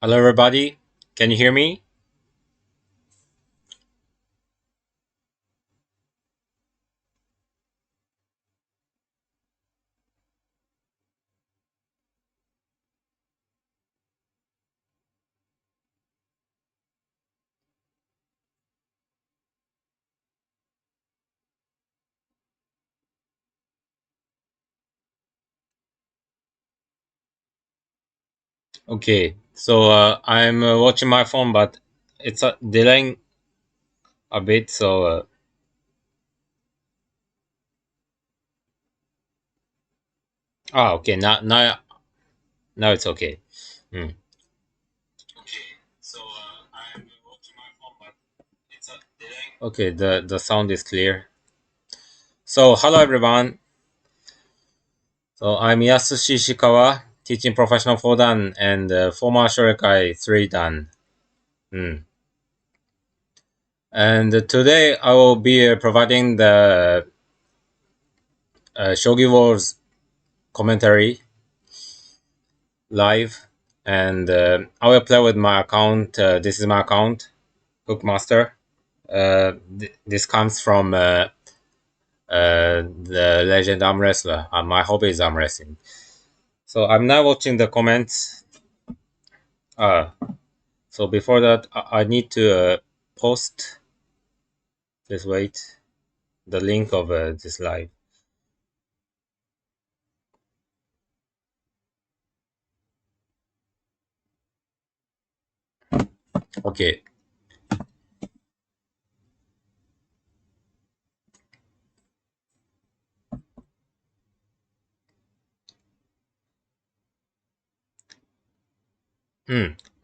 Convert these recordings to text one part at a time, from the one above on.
Hello, everybody. Can you hear me? Okay. I'm watching my phone, but it's delaying a bit. Okay. Now it's okay. Hmm. I'm watching my phone, but it's delaying. Okay. The sound is clear. So hello, everyone. So I'm Yasushi Ishikawa, teaching professional for Dan and former Shoreikai 3 Dan. Hmm. And today I will be providing the Shogi Wars commentary live, and I will play with my account. This is my account, Hookmaster. This comes from the legend arm wrestler. My hobby is arm wrestling. So I'm now watching the comments. Uh, so before that, I need to post. Just wait. The link of this live. Okay.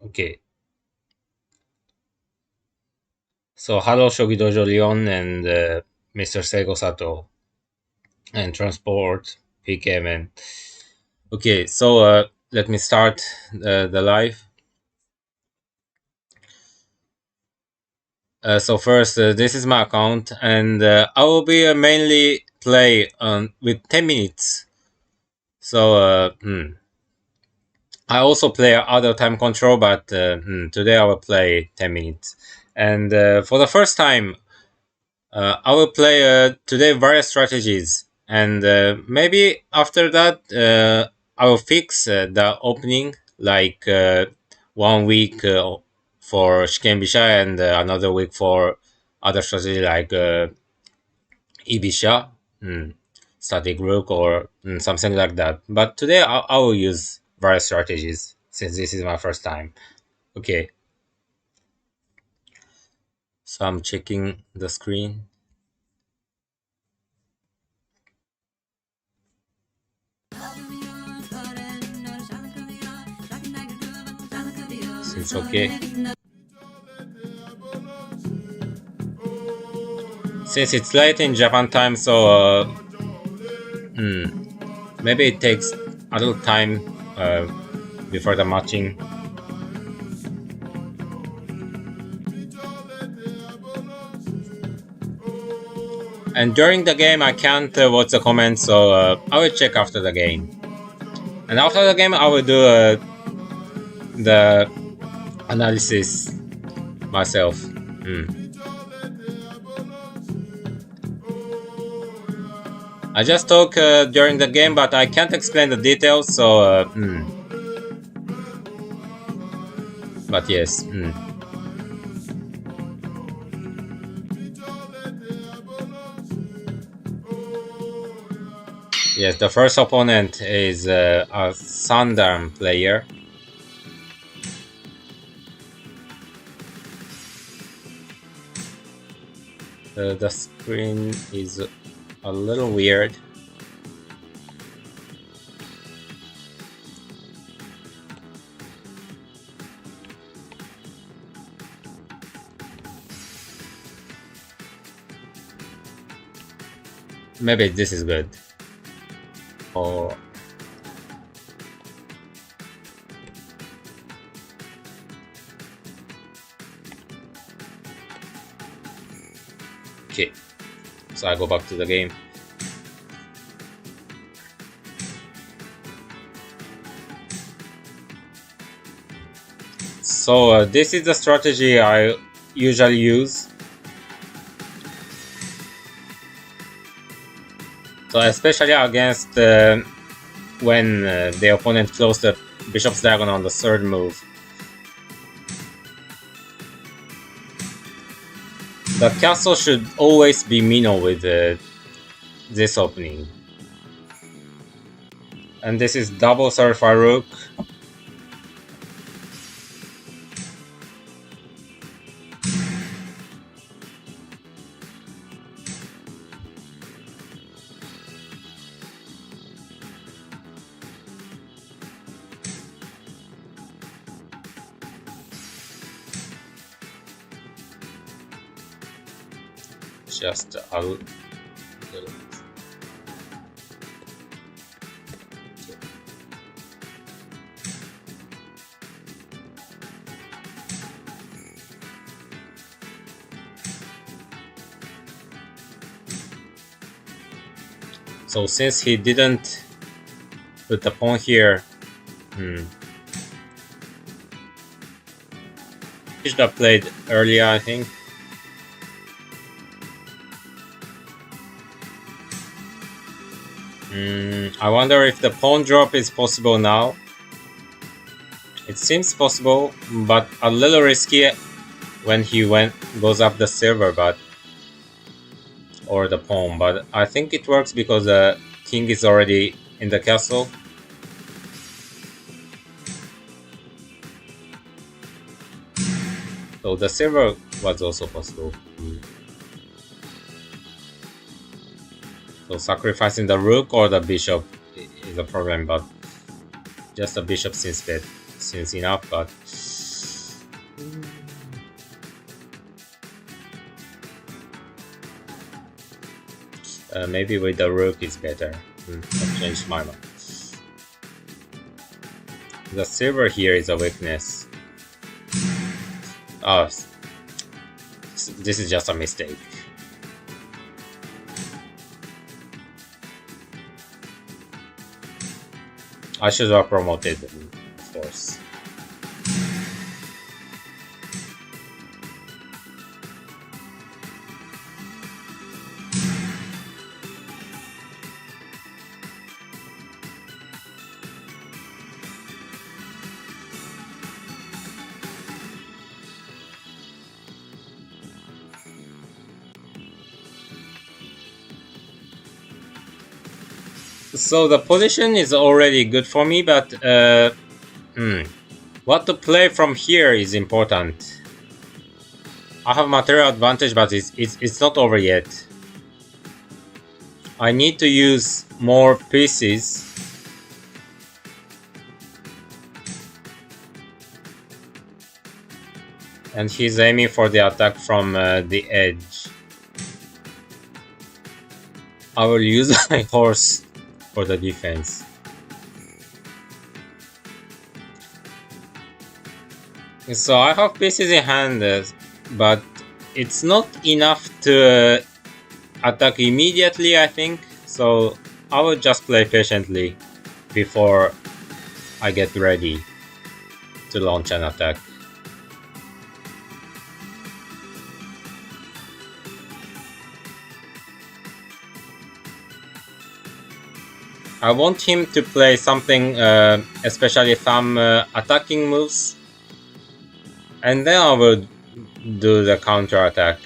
Okay. So hello, Shogi Dojo Leon and Mr. Seigo Sato and Transport PKM and okay, let me start the live. So first, this is my account, and I will be mainly play with 10 minutes. I also play other time control, but today I will play 10 minutes. And for the first time, I will play today various strategies, and maybe after that I will fix the opening like 1 week for Shiken Bisha and another week for other strategy like Ibisha, static rook or something like that. But today I will use various strategies since this is my first time. Okay, so I'm checking the screen. Seems okay. Since it's late in Japan time, maybe it takes a little time before the matching. And during the game, I can't watch the comments, so I will check after the game. And after the game, I will do the analysis myself. I just talk during the game, but I can't explain the details, But yes. Yes, the first opponent is a Sandarm player. The screen is a little weird. Maybe this is good. Or okay, so I go back to the game. So this is the strategy I usually use. So especially against when the opponent closed the bishop's diagonal on the third move. The castle should always be Mino with this opening. And this is double certify rook. Just a So since he didn't put the pawn here, he should have played earlier, I think. I wonder if the pawn drop is possible now. It seems possible, but a little risky when he goes up the silver, or the pawn. But I think it works because the king is already in the castle. So the silver was also possible. So sacrificing the rook or the bishop is a problem, but just the bishop seems enough. But maybe with the rook is better. I changed my mind. The silver here is a weakness. Oh, this is just a mistake. I should have promoted them, of course. So the position is already good for me, but what to play from here is important. I have material advantage, but it's not over yet. I need to use more pieces. And he's aiming for the attack from the edge. I will use my horse for the defense. So I have pieces in hand, but it's not enough to attack immediately, I think. So I will just play patiently before I get ready to launch an attack. I want him to play something, especially some attacking moves, and then I will do the counter attack.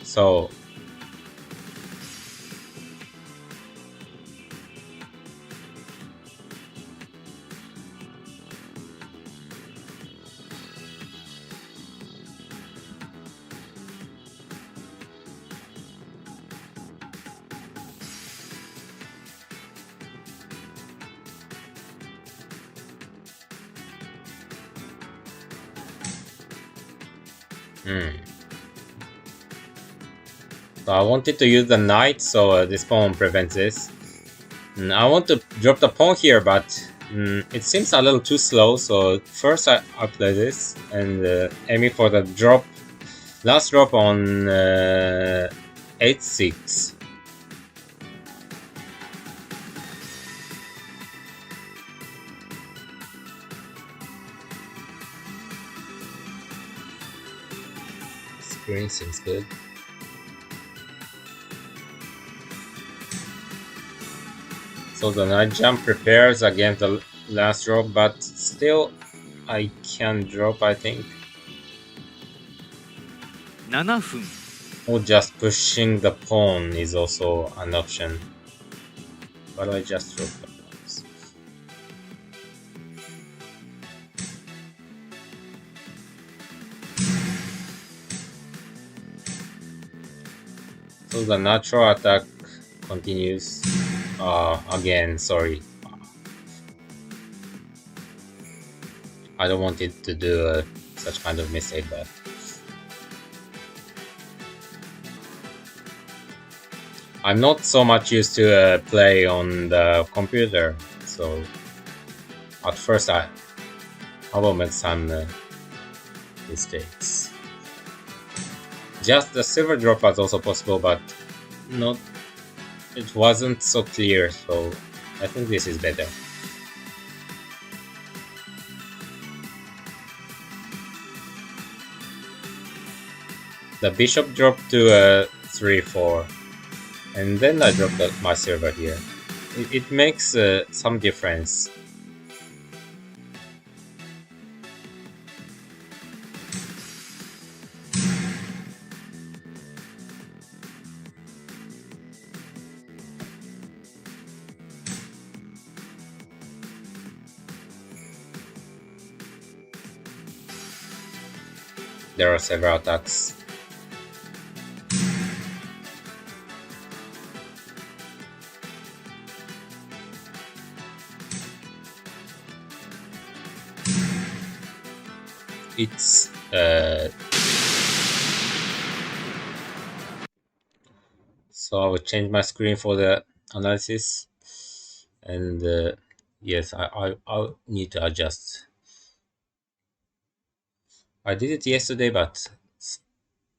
So So I wanted to use the knight, so this pawn prevents this. I want to drop the pawn here, but it seems a little too slow, so first I play this and aiming for the drop, last drop on 8-6. screen seems good. So the night jump prepares against the last drop, but still I can drop, I think. 7分 Or just pushing the pawn is also an option. But I just drop the pawns. So the natural attack continues. Again, sorry. I don't want it to do such kind of mistake, but I'm not so much used to play on the computer, so at first I will make some mistakes. Just the silver drop was also possible, but not. It wasn't so clear, so I think this is better. The bishop dropped to 3-4, and then I dropped my silver here. It makes some difference. There are several attacks. It's so I will change my screen for the analysis, and yes, I'll need to adjust. I did it yesterday, but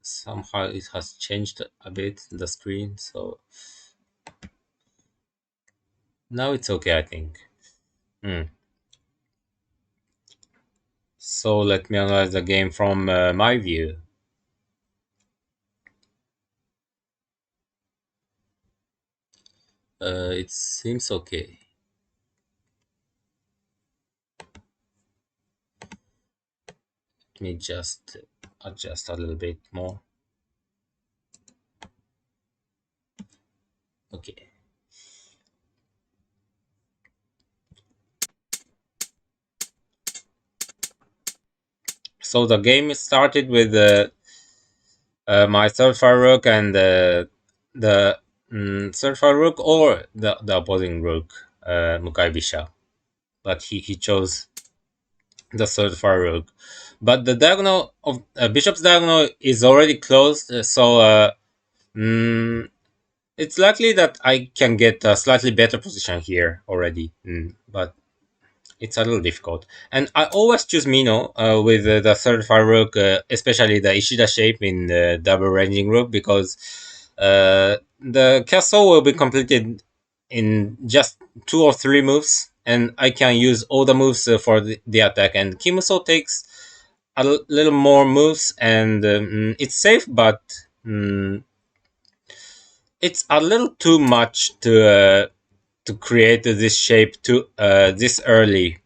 somehow it has changed a bit the screen, so now it's okay, I think. So let me analyze the game from my view. It seems okay. Let me just adjust a little bit more. Okay. So the game started with my third fire rook and the third fire rook or the opposing rook, Mukai Bisha. But he chose the third fire rook. But the diagonal of bishop's diagonal is already closed, so it's likely that I can get a slightly better position here already. But it's a little difficult. And I always choose Mino with the third fire rook, especially the Ishida shape in the double ranging rook, because the castle will be completed in just 2 or 3 moves, and I can use all the moves for the attack. And Kimuso takes a little more moves, and it's safe, but it's a little too much to create this shape too this early.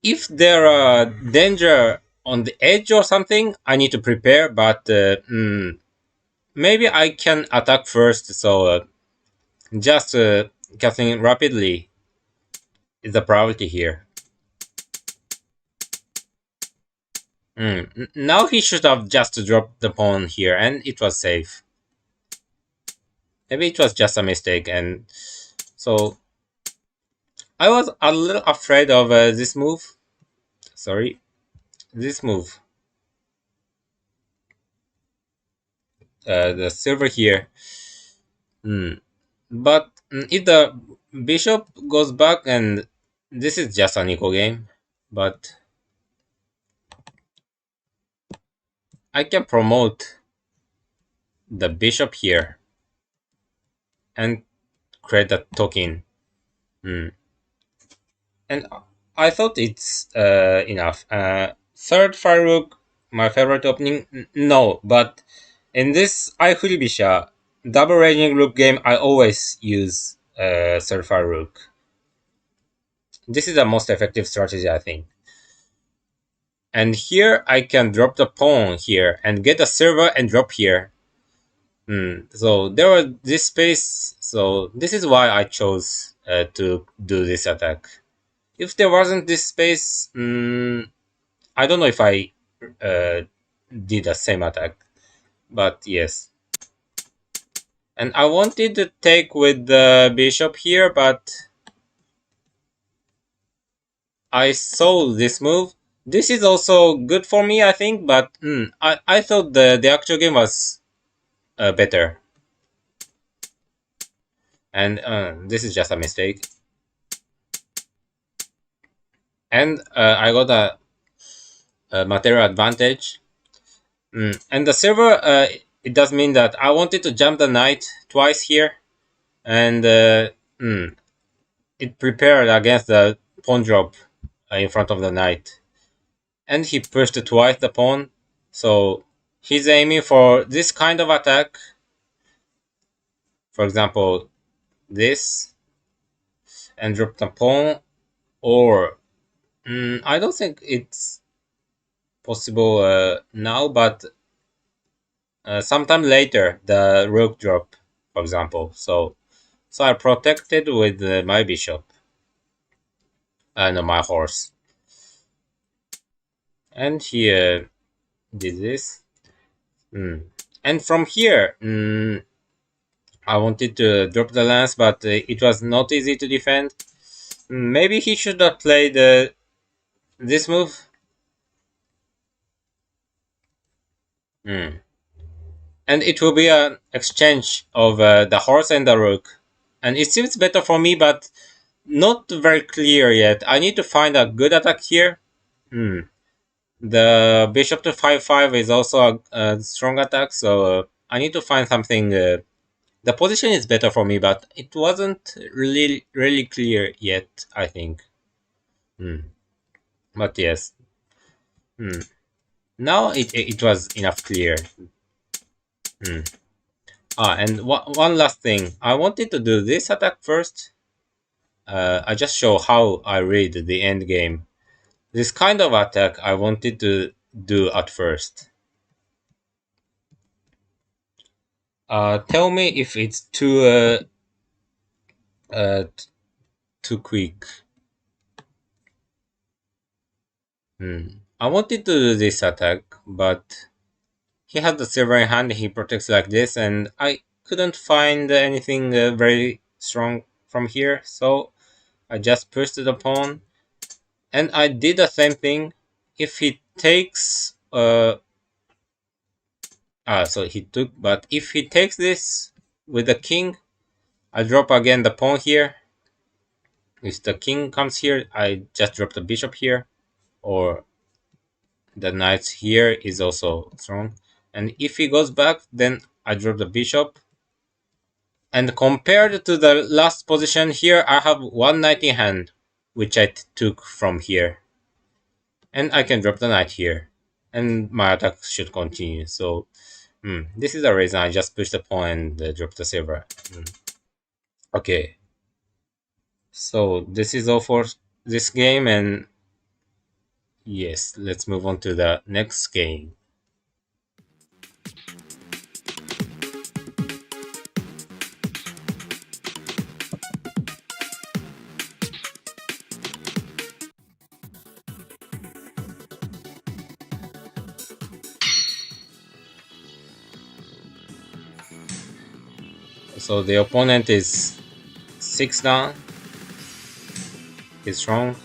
If there are danger on the edge or something, I need to prepare. But maybe I can attack first. So just casting rapidly is the priority here. Now he should have just dropped the pawn here, and it was safe. Maybe it was just a mistake, and so I was a little afraid of this move. Sorry, this move. The silver here. But if the bishop goes back, and this is just an equal game, but I can promote the bishop here and create a token. And I thought it's enough. Third fire rook, my favorite opening. No, but in this Aifuribisha double raging rook game, I always use third fire rook. This is the most effective strategy, I think. And here I can drop the pawn here and get a server and drop here. So there was this space. So this is why I chose to do this attack. If there wasn't this space, I don't know if I uh, did the same attack. But yes. And I wanted to take with the bishop here, but I saw this move. This is also good for me, I think, but I thought the actual game was better. And this is just a mistake. And I got a material advantage. And the server, it does mean that I wanted to jump the knight twice here. And it prepared against the pawn drop in front of the knight. And he pushed twice the pawn. So he's aiming for this kind of attack. For example, this. And drop the pawn. Or I don't think it's possible now, but sometime later the rook drop, for example. So I protected with my bishop and my horse. And he did this. And from here, I wanted to drop the lance, but it was not easy to defend. Maybe he should have played this move. And it will be an exchange of the horse and the rook. And it seems better for me, but not very clear yet. I need to find a good attack here. The bishop to 5-5 is also a strong attack, so I need to find something. The position is better for me, but it wasn't really clear yet, I think. But yes. Now it was enough clear. And one last thing. I wanted to do this attack first. I just show how I read the end game. This kind of attack I wanted to do at first. Tell me if it's too quick. I wanted to do this attack, but he had the silver in hand. He protects like this, and I couldn't find anything very strong from here. So I just pushed the pawn, and I did the same thing. If he takes, so he took. But if he takes this with the king, I drop again the pawn here. If the king comes here, I just drop the bishop here, or the knight here is also strong. And if he goes back, then I drop the bishop. And compared to the last position here, I have one knight in hand, which I took from here. And I can drop the knight here. And my attack should continue. So this is the reason I just push the pawn and drop the silver. Okay. So this is all for this game, and yes, let's move on to the next game. So the opponent is 6 down. He's strong.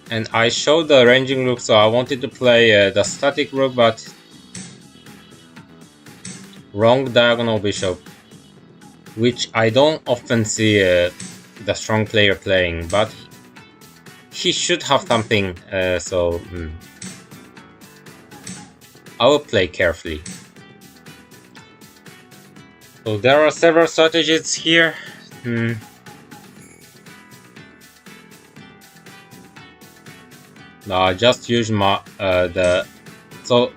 And I showed the ranging rook, so I wanted to play the static rook, but wrong diagonal bishop, which I don't often see the strong player playing, but he should have something, so I will play carefully. So there are several strategies here. No, I just use my so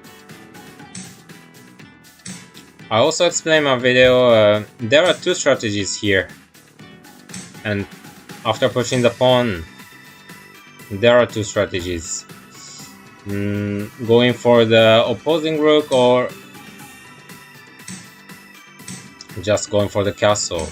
I also explain my video. There are two strategies here, and after pushing the pawn, there are two strategies. Going for the opposing rook or just going for the castle.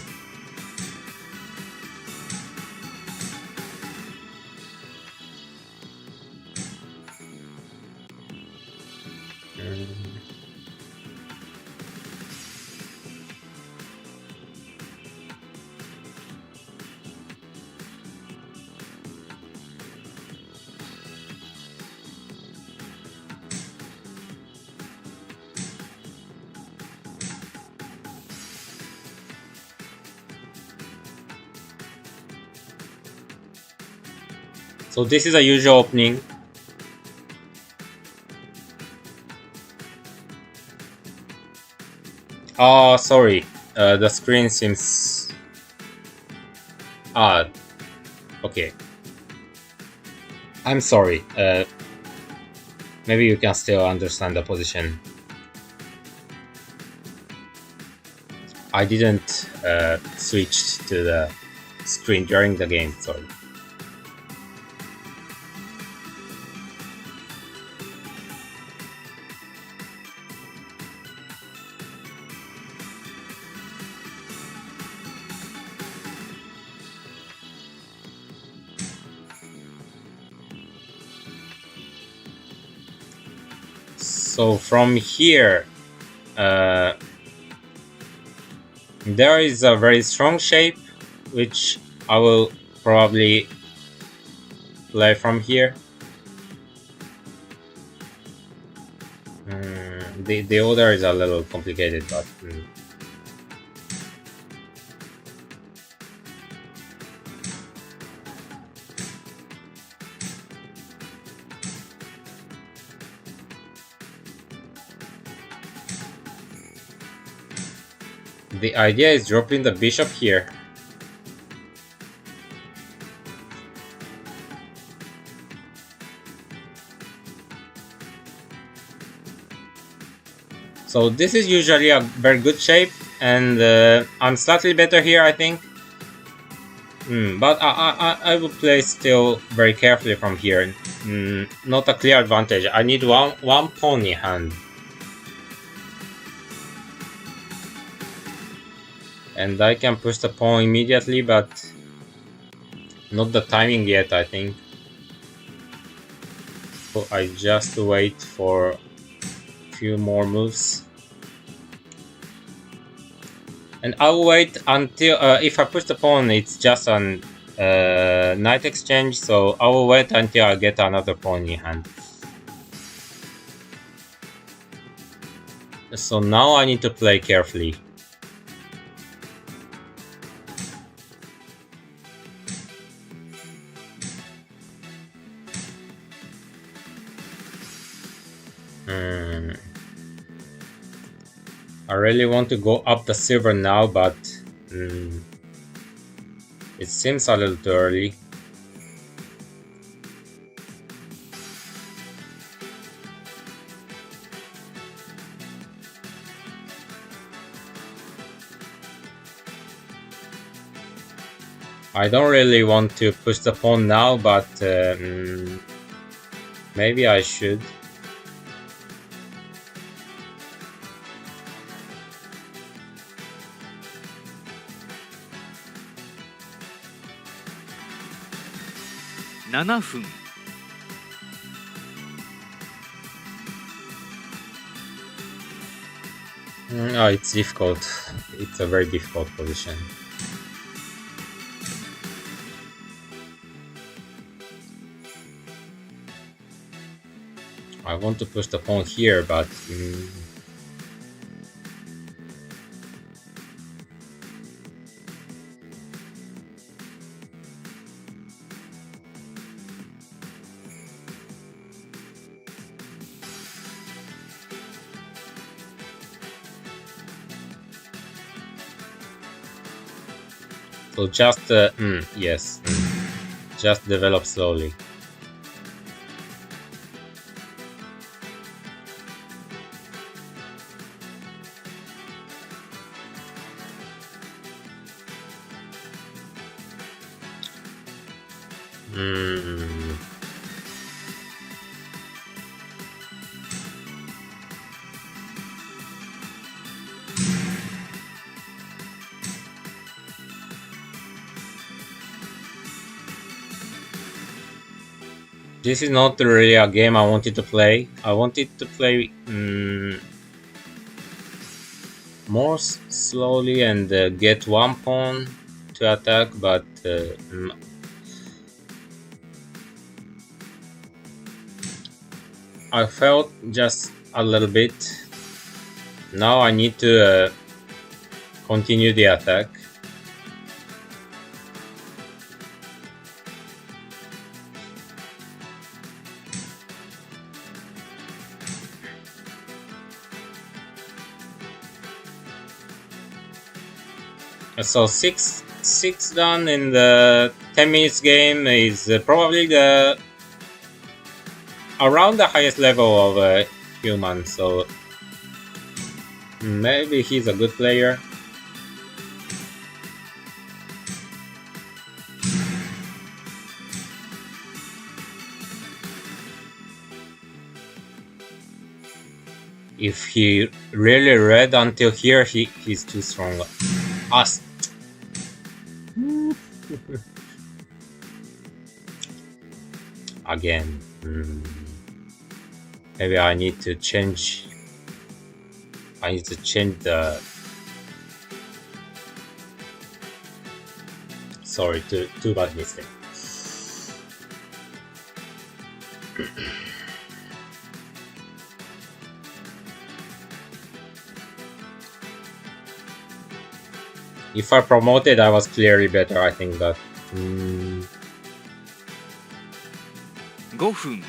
So this is a usual opening. Oh, sorry. The screen seems odd. Okay. I'm sorry. Maybe you can still understand the position. I didn't switch to the screen during the game, sorry. So from here, there is a very strong shape, which I will probably play from here. The order is a little complicated, but the idea is dropping the bishop here. So this is usually a very good shape, and I'm slightly better here, I think. But I will play still very carefully from here. Not a clear advantage. I need one pawn in hand. And I can push the pawn immediately, but not the timing yet, I think. So I just wait for a few more moves. And I'll wait until, if I push the pawn, it's just an knight exchange, so I will wait until I get another pawn in hand. So now I need to play carefully. I really want to go up the silver now, but it seems a little too early. I don't really want to push the pawn now, but maybe I should. Oh, it's difficult. It's a very difficult position. I want to push the pawn here, but so just yes, just develop slowly. Mm. This is not really a game I wanted to play. I wanted to play more slowly and get one pawn to attack, but I felt just a little bit. Now I need to continue the attack. So six done in the 10 minutes game is probably the around the highest level of a human. So maybe he's a good player. If he really read until here, he's too strong. Us. Again. Maybe I need to change. I need to change the. Sorry, too bad mistake. If I promoted, I was clearly better. I think that. 5分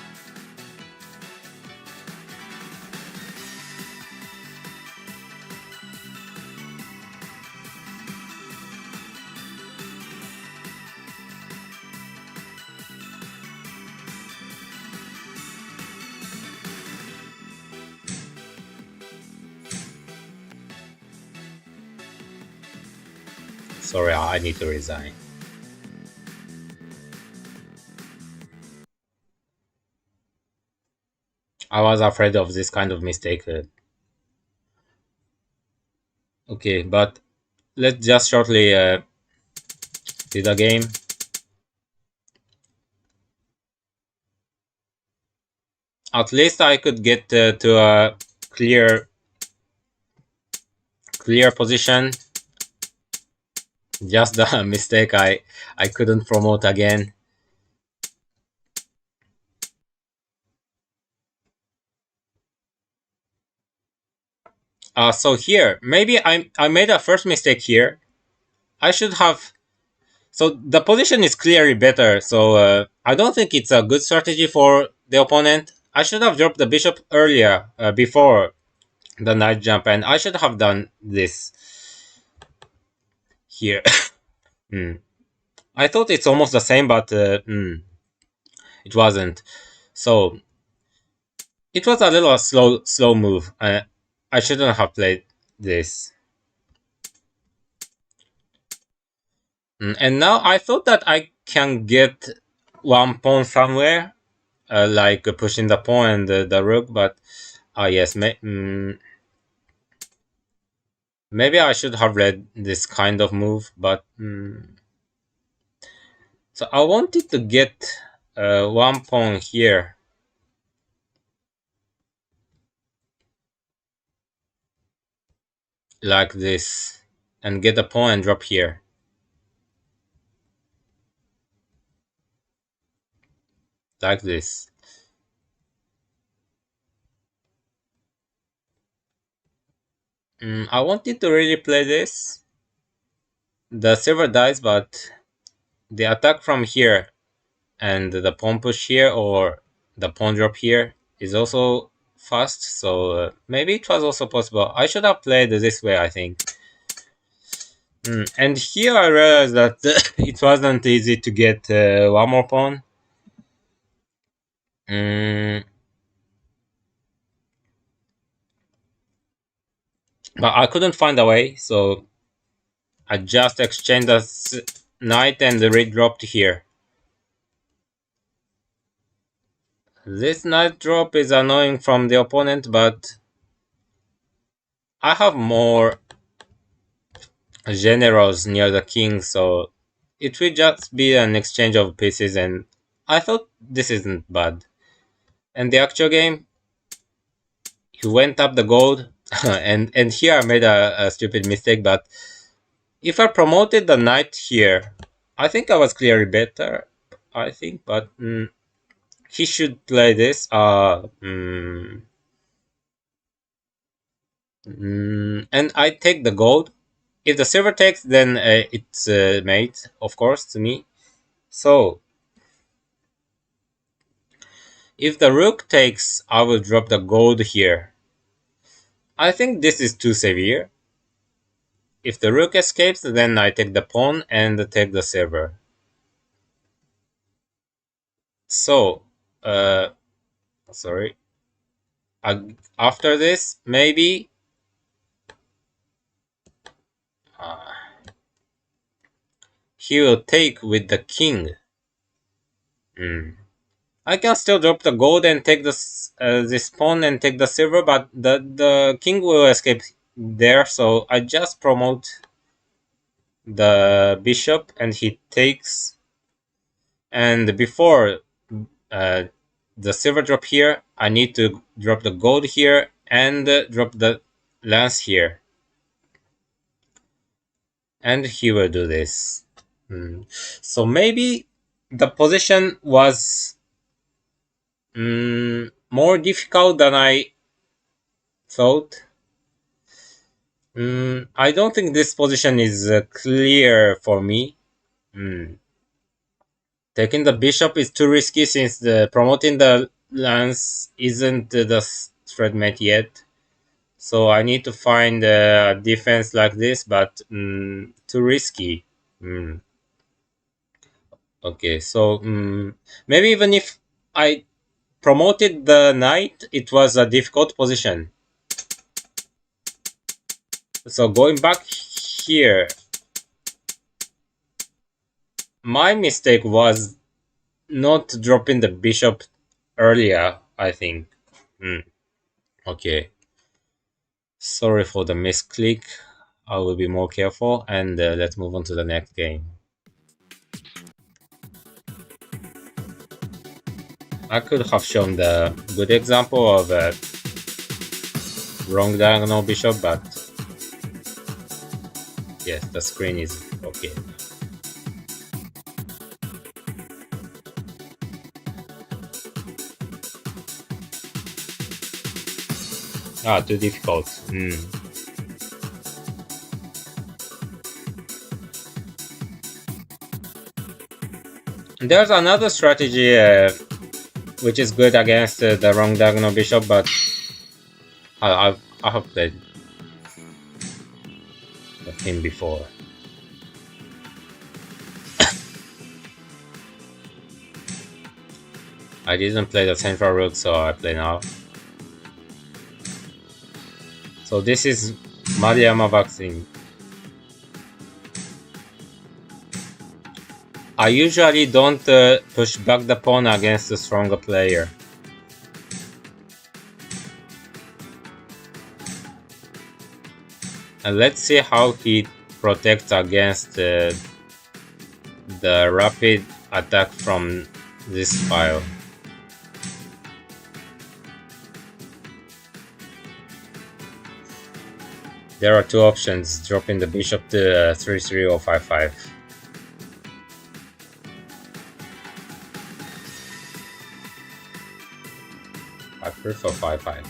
Sorry, I need to resign. I was afraid of this kind of mistake. Okay, but let's just shortly see the game. At least I could get to a clear position. Just the mistake I couldn't promote again. So here, maybe I made a first mistake here. I should have. So the position is clearly better. So I don't think it's a good strategy for the opponent. I should have dropped the bishop earlier before the knight jump, and I should have done this here. I thought it's almost the same, but it wasn't. So it was a little slow move. I shouldn't have played this. And now I thought that I can get one pawn somewhere, like pushing the pawn and the rook, but yes, maybe I should have read this kind of move, but so I wanted to get one pawn here. Like this, and get a pawn and drop here. Like this. I wanted to really play this. The silver dies, but the attack from here and the pawn push here or the pawn drop here is also fast, so maybe it was also possible. I should have played this way, I think. And here I realized that it wasn't easy to get one more pawn. But I couldn't find a way, so I just exchanged the knight and the red dropped here. This knight drop is annoying from the opponent, but I have more generals near the king, so it will just be an exchange of pieces, and I thought this isn't bad. And the actual game, he went up the gold, and here I made a stupid mistake, but if I promoted the knight here, I think I was clearly better, I think, but he should play this. And I take the gold. If the silver takes, then it's mate, of course, to me. So if the rook takes, I will drop the gold here. I think this is too severe. If the rook escapes, then I take the pawn and take the silver. So, uh, sorry. After this, maybe uh, he will take with the king. I can still drop the gold and take this pawn and take the silver, but the king will escape there. So I just promote the bishop and he takes. And before uh, the silver drop here, I need to drop the gold here and drop the lance here. And he will do this. So maybe the position was more difficult than I thought. I don't think this position is clear for me. Taking the bishop is too risky since the promoting the lance isn't the threat mate yet. So I need to find a defense like this, but too risky. Okay, so maybe even if I promoted the knight, it was a difficult position. So going back here, my mistake was not dropping the bishop earlier, I think. Okay. Sorry for the misclick. I will be more careful, and let's move on to the next game. I could have shown the good example of a wrong diagonal bishop, but yes, the screen is okay. Too difficult. There's another strategy which is good against the wrong diagonal bishop, but I have played him before. I didn't play the central rook, so I play now. So this is Maruyama vaccine. I usually don't push back the pawn against a stronger player. And let's see how he protects against the rapid attack from this file. There are two options, dropping the bishop to 3-3 or 5-5. I prefer 5-5.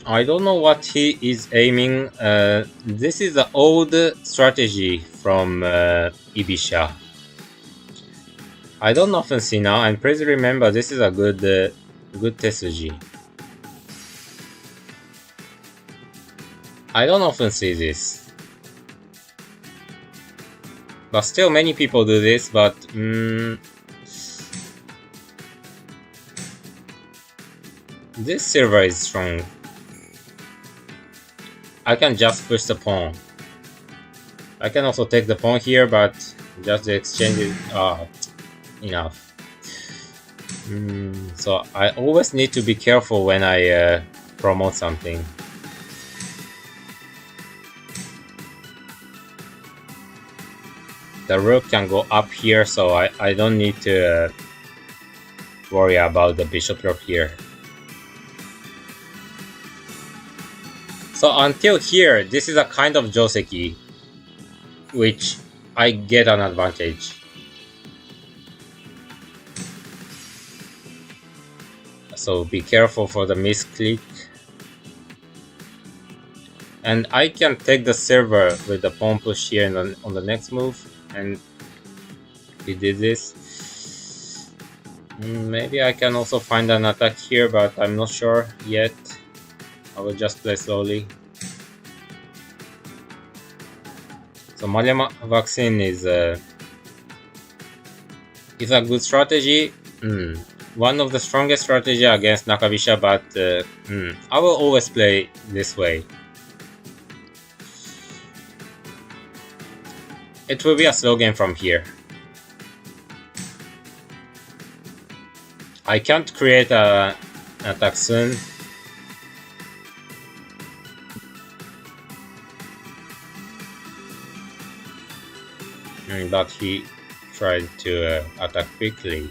I don't know what he is aiming. This is the old strategy from Ibisha. I don't often see now, and please remember this is a good Tesuji. I don't often see this. But still, many people do this, but this silver is strong. I can just push the pawn. I can also take the pawn here, but just the exchange is enough. So I always need to be careful when I promote something. The rook can go up here, so I don't need to worry about the bishop rook here. So until here, this is a kind of joseki, which I get an advantage. So be careful for the misclick. And I can take the silver with the pawn push here on the next move. And he did this. Maybe I can also find an attack here, but I'm not sure yet. I will just play slowly. So Malia vaccine is a good strategy. One of the strongest strategy against Nakabisha, but I will always play this way. It will be a slow game from here. I can't create an attack soon. But he tried to attack quickly.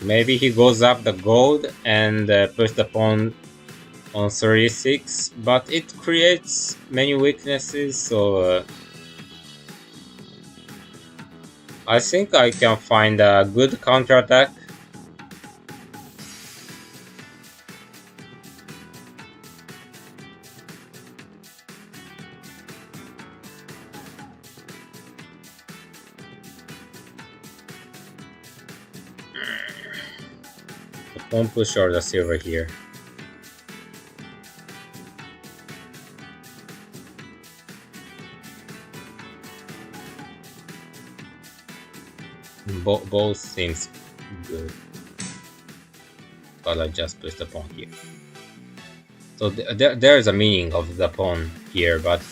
Maybe he goes up the gold and puts the pawn on 36, but it creates many weaknesses, so I think I can find a good counterattack. The pawn push or the silver here. Both seems good, but I just push the pawn here. So there is a meaning of the pawn here, but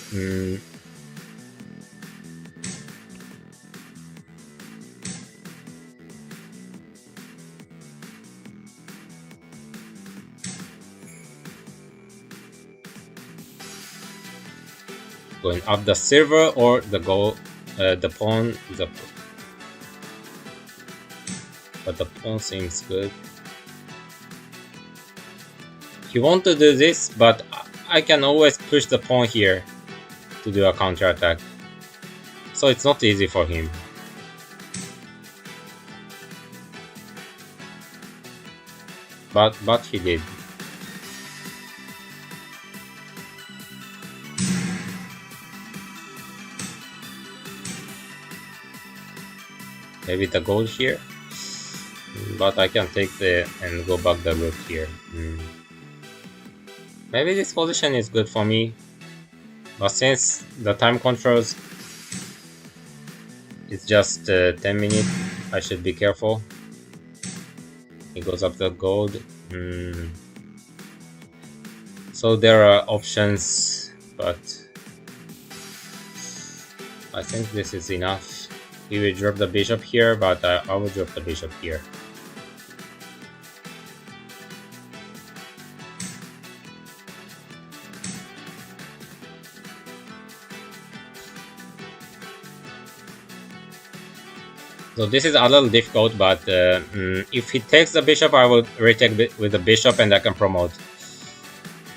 going up the silver or the gold, the pawn is a. But the pawn seems good. He wants to do this, but I can always push the pawn here to do a counterattack. So it's not easy for him. But he did. Maybe the gold here. But I can take and go back the rook here. Maybe this position is good for me, but since the time controls it's just 10 minutes, I should be careful. He goes up the gold. So there are options, but I think this is enough. He will drop the bishop here, but I will drop the bishop here. So this is a little difficult, but if he takes the bishop, I will retake with the bishop and I can promote.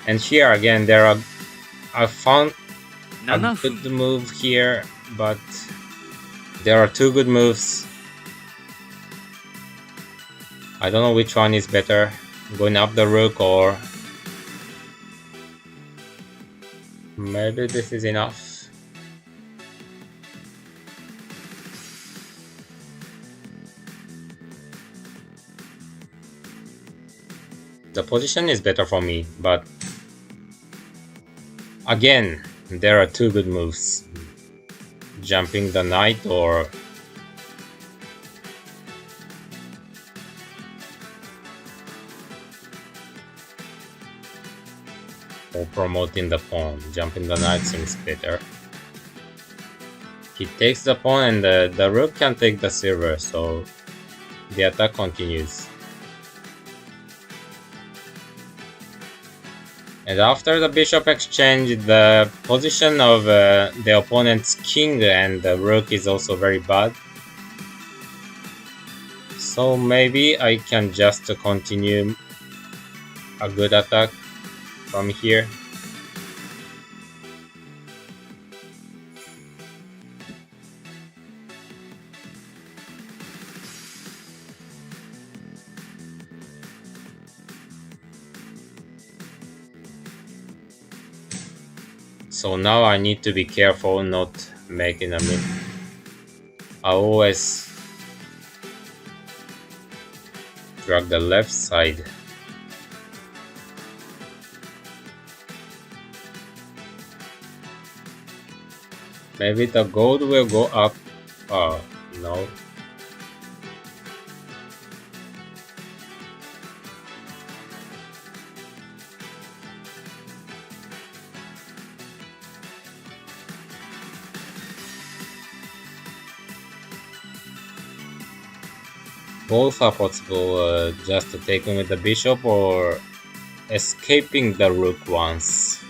And here again, I found a good move here, but there are two good moves. I don't know which one is better, going up the rook or maybe this is enough. The position is better for me, but again, there are two good moves. Jumping the knight or promoting the pawn. Jumping the knight seems better. He takes the pawn and the rook can take the silver, so the attack continues. And after the bishop exchange, the position of the opponent's king and the rook is also very bad. So maybe I can just continue a good attack from here. So now I need to be careful not making a move. I always drag the left side. Maybe the gold will go up. Oh, no. Both are possible, just taking with the bishop or escaping the rook once.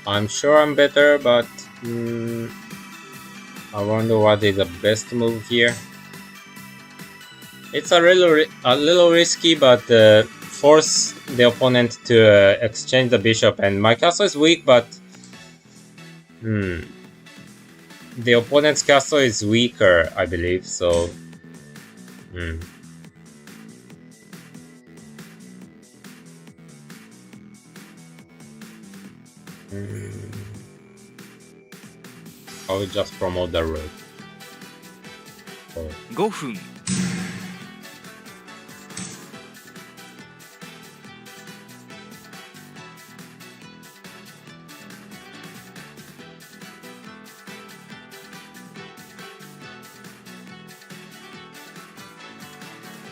I'm sure I'm better, but I wonder what is the best move here. It's a little risky, but force the opponent to exchange the bishop. And my castle is weak, but the opponent's castle is weaker, I believe. So. I will just promote the rook. 5分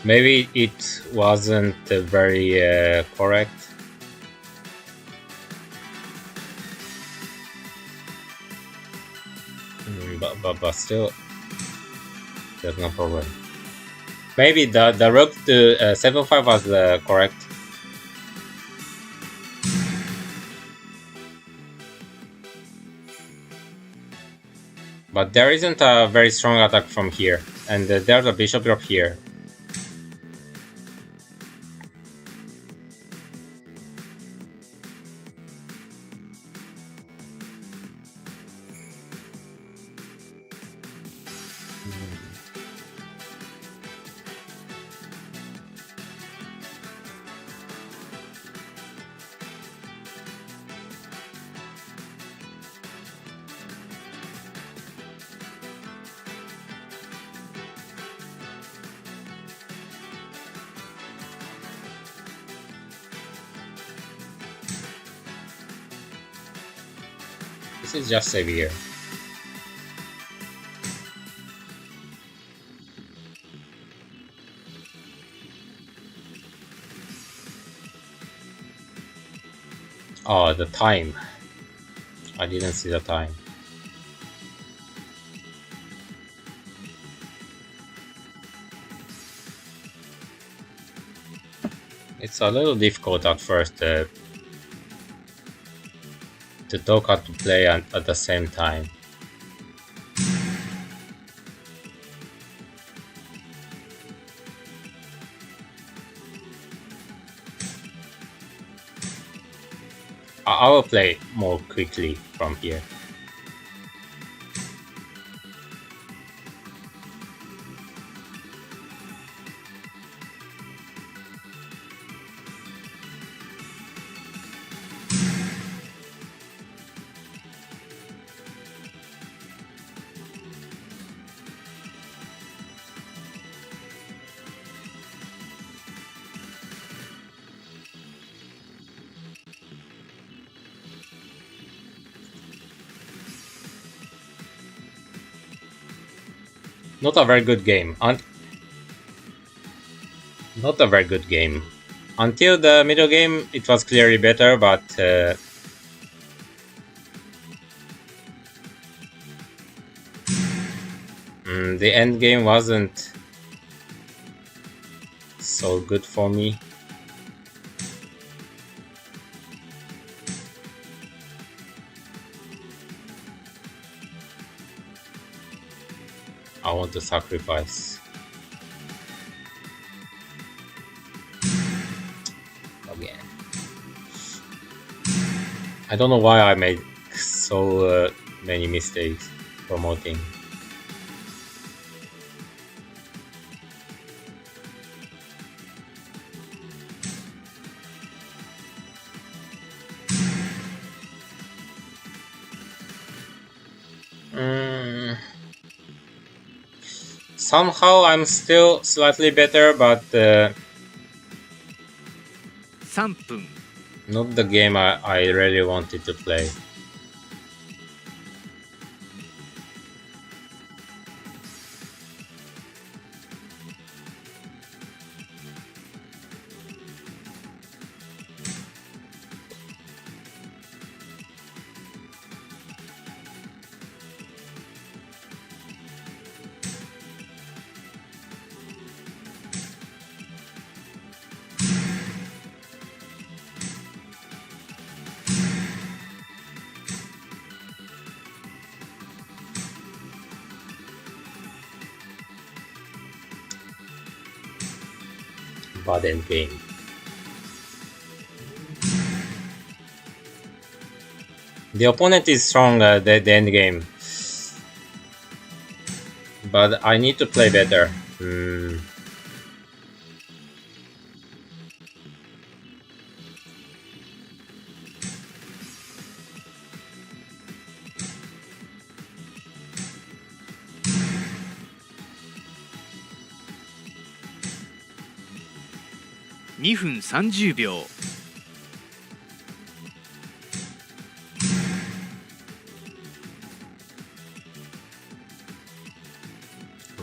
Maybe it wasn't very correct. But still, there's no problem. Maybe the rook to 7-5 was correct. But there isn't a very strong attack from here, and there's a bishop drop here. This is just severe. Oh, the time. I didn't see the time. It's a little difficult at first to talk and to play at the same time. I will play more quickly from here. Not a very good game. Not a very good game. Until the middle game, it was clearly better, but the end game wasn't so good for me. I want to sacrifice. Again. I don't know why I made so many mistakes promoting. Somehow I'm still slightly better, but 3分 not the game I really wanted to play. Bad end game. The opponent is strong at the end game, but I need to play better. 2分30秒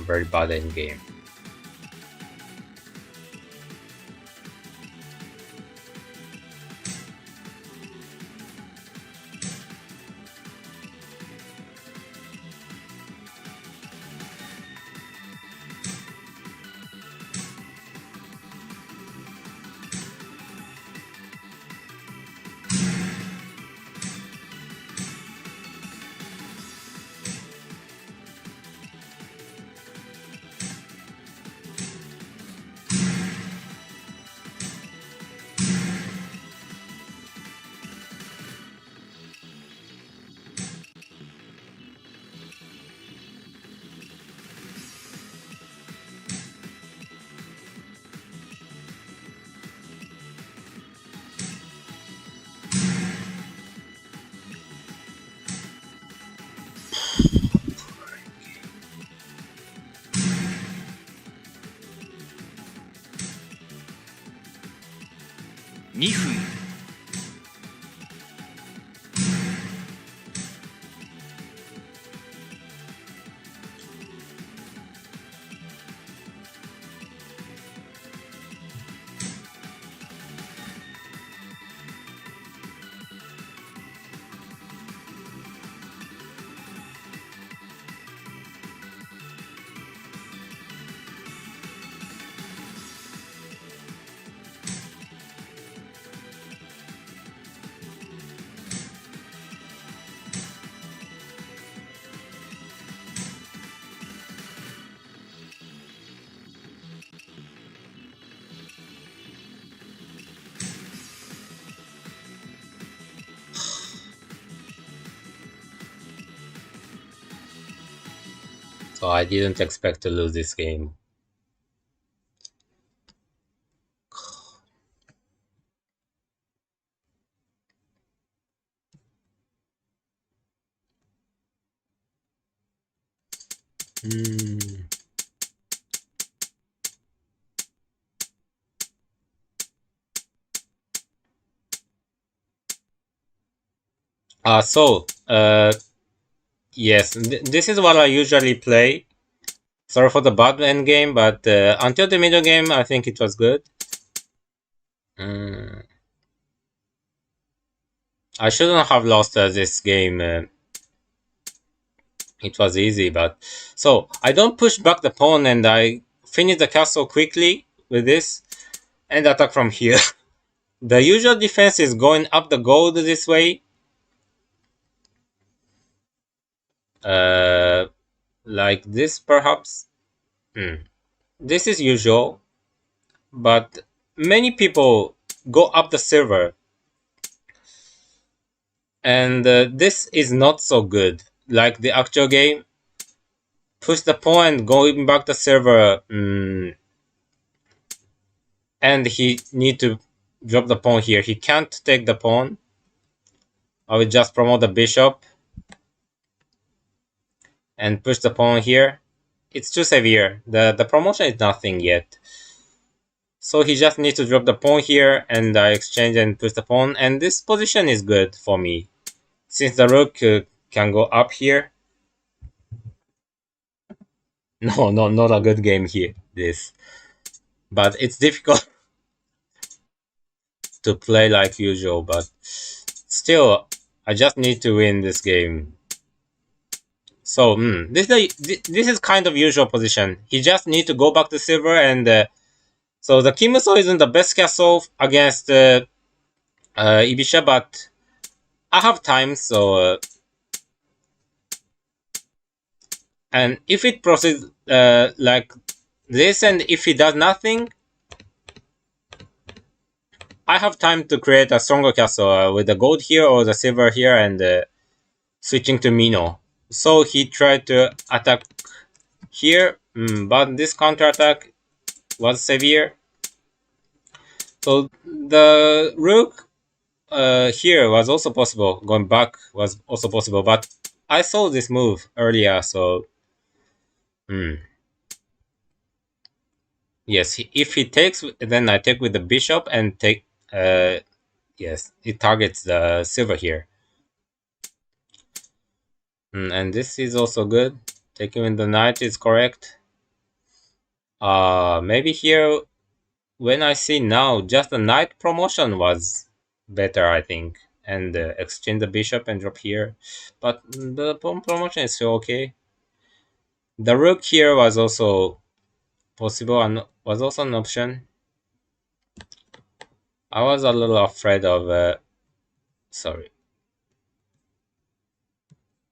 Very bad end game.2分 「So I didn't expect to lose this game. Hmm. Yes, this is what I usually play. Sorry for the bad end game, but until the middle game, I think it was good. Mm, I shouldn't have lost this game. It was easy, but so I don't push back the pawn and I finish the castle quickly with this and attack from here. The usual defense is going up the gold this way, uh, like this perhaps. Hmm. This is usual, but many people go up the silver, and this is not so good. Like the actual game, push the pawn and going back the silver, and he need to drop the pawn here. He can't take the pawn. I will just promote the bishop and push the pawn here. It's too severe. The promotion is nothing yet. So he just needs to drop the pawn here and I exchange and push the pawn. And this position is good for me. Since the rook can go up here. No, no, not a good game here. This. But it's difficult to play like usual. But still, I just need to win this game. So this is kind of usual position. He just need to go back to silver and so the Kimuso isn't the best castle against Ibisha, but I have time. So and if it proceeds like this, and if he does nothing, I have time to create a stronger castle with the gold here or the silver here and switching to Mino. So he tried to attack here, but this counter attack was severe. So the rook here was also possible. Going back was also possible, but I saw this move earlier, so yes. If he takes, then I take with the bishop and take. Yes, it targets the silver here, and this is also good. Taking with the knight is correct. Maybe here when I see now, just the knight promotion was better, I think, and exchange the bishop and drop here, but the pawn promotion is still okay. The rook here was also possible and was also an option. I was a little afraid of sorry,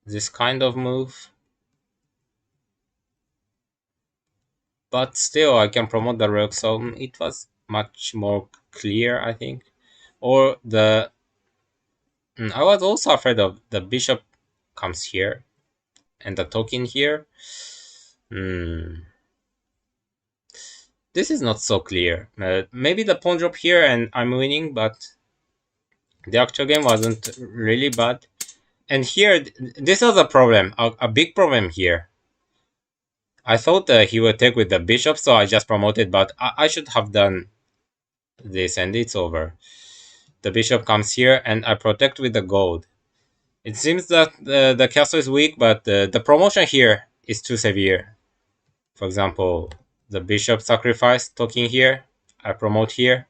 this kind of move, but still I can promote the rook, so it was much more clear, I think. Or the I was also afraid of the bishop comes here and the token here. This is not so clear. Maybe the pawn drop here and I'm winning, but the actual game wasn't really bad. And here, this was a problem, a big problem here. I thought he would take with the bishop, so I just promoted, but I should have done this, and it's over. The bishop comes here, and I protect with the gold. It seems that the castle is weak, but the promotion here is too severe. For example, the bishop sacrifice, talking here, I promote here.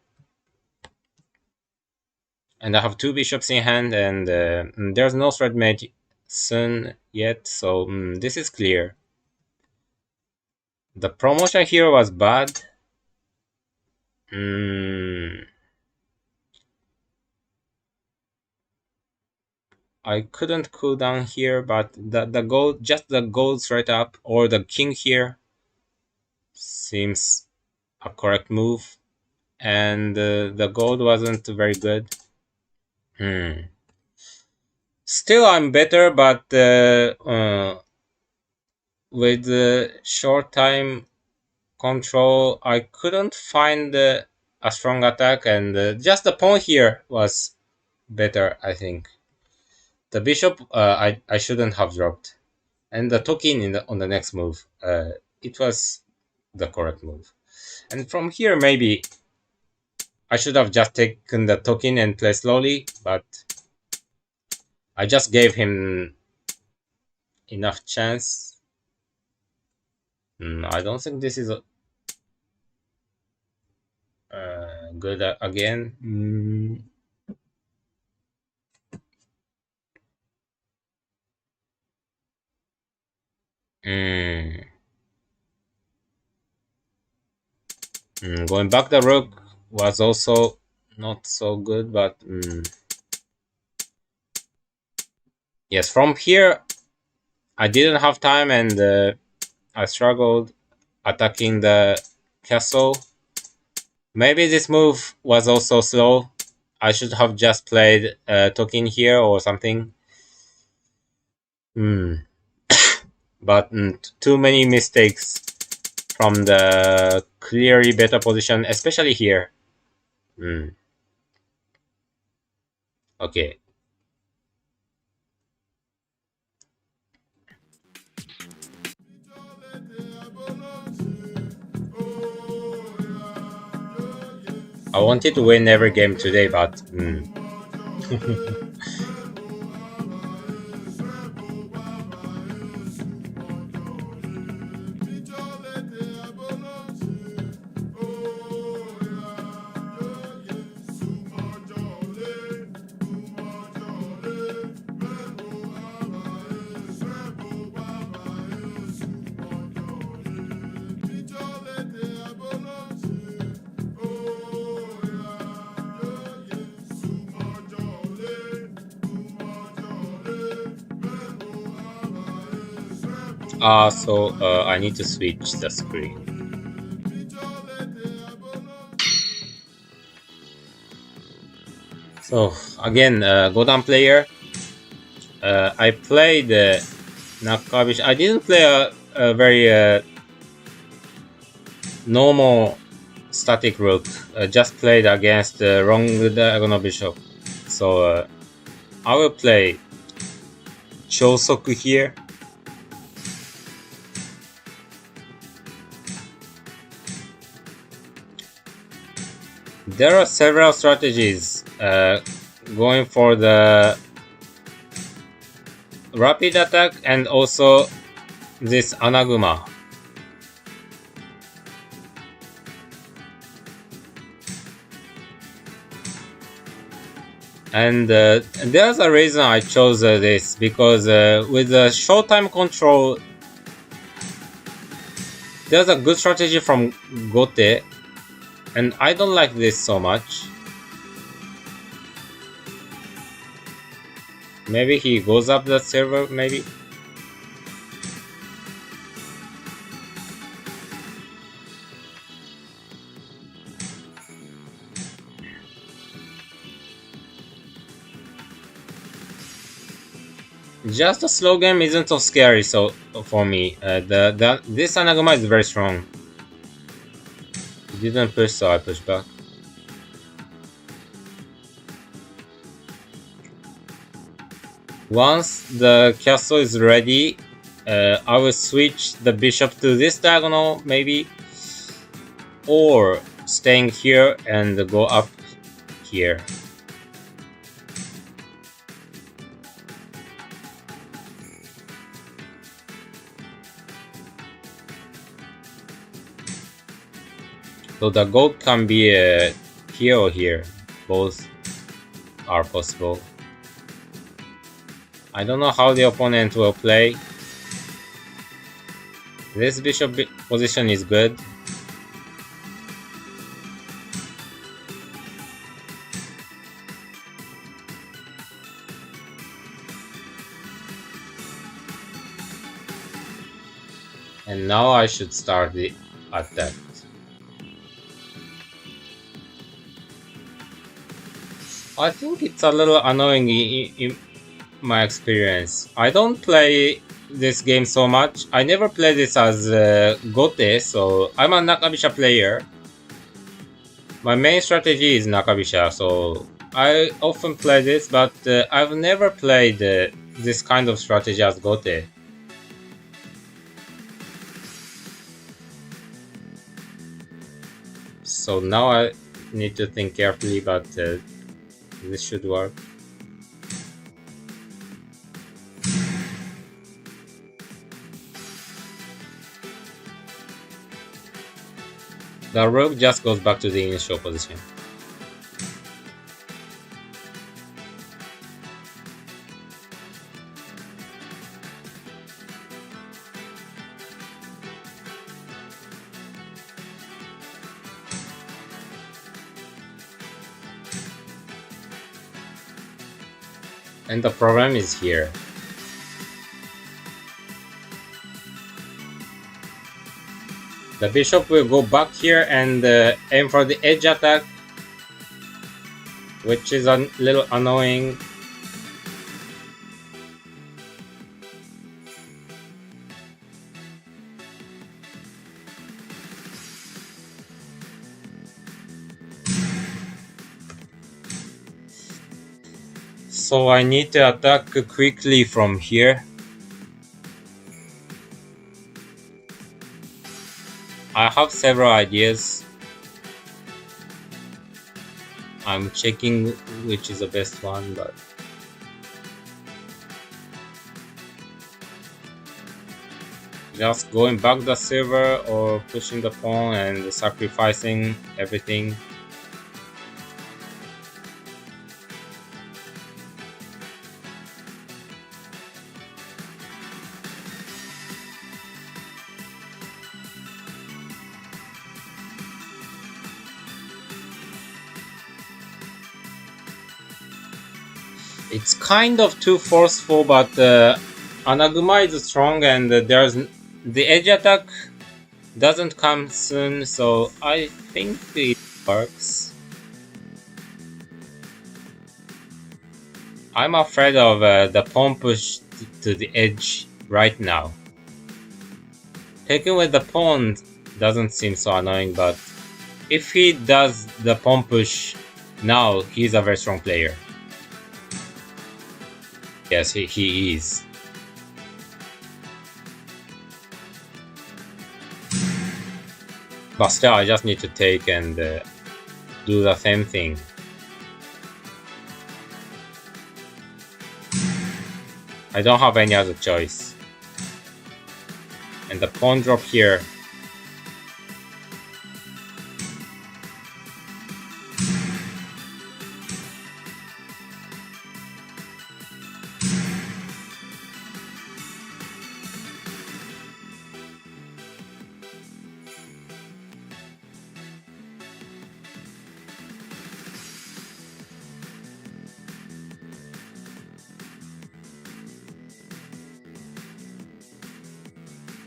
And I have two bishops in hand, and there's no threat made soon yet, so this is clear. The promotion here was bad. I couldn't cool down here, but the gold, just the gold straight up, or the king here, seems a correct move. And the gold wasn't very good. Still, I'm better, but with the short time control, I couldn't find a strong attack, and just the pawn here was better, I think. The bishop, I shouldn't have dropped, and the token on the next move, it was the correct move. And from here, maybe I should have just taken the token and play slowly, but I just gave him enough chance. I don't think this is good again. Mm. Going back the rook was also not so good, but yes, from here I didn't have time, and I struggled attacking the castle. Maybe this move was also slow. I should have just played token here or something. But too many mistakes from the clearly better position, especially here. Okay. I wanted to win every game today, but I need to switch the screen. So again, Godan player. I played Nakabish. I didn't play a very normal static rook. Just played against the wrong diagonal bishop. So I will play Chosoku here. There are several strategies going for the rapid attack and also this Anaguma. And there's a reason I chose this, because with the short time control, there's a good strategy from Gote, and I don't like this so much. Maybe he goes up the server, maybe. Just the slow game isn't so scary. So for me, this Anaguma is very strong. He didn't push, so I pushed back. Once the castle is ready, I will switch the bishop to this diagonal, maybe, or staying here and go up here. So the gold can be here or here. Both are possible. I don't know how the opponent will play. This bishop position is good. And now I should start the attack. I think it's a little annoying my experience. I don't play this game so much. I never play this as Gote, so I'm a Nakabisha player. My main strategy is Nakabisha, so I often play this, but I've never played this kind of strategy as Gote. So now I need to think carefully, but this should work. The rook just goes back to the initial position. And the problem is here. The bishop will go back here and aim for the edge attack, which is a little annoying. So I need to attack quickly from here. I have several ideas. I'm checking which is the best one, but just going back the silver or pushing the pawn and sacrificing everything. It's kind of too forceful, but Anaguma is strong and there's the edge attack doesn't come soon, so I think it works. I'm afraid of the pawn push to the edge right now. Taking with the pawn doesn't seem so annoying, but if he does the pawn push now, he's a very strong player. Yes, he is. But still, I just need to take and do the same thing. I don't have any other choice. And the pawn drop here.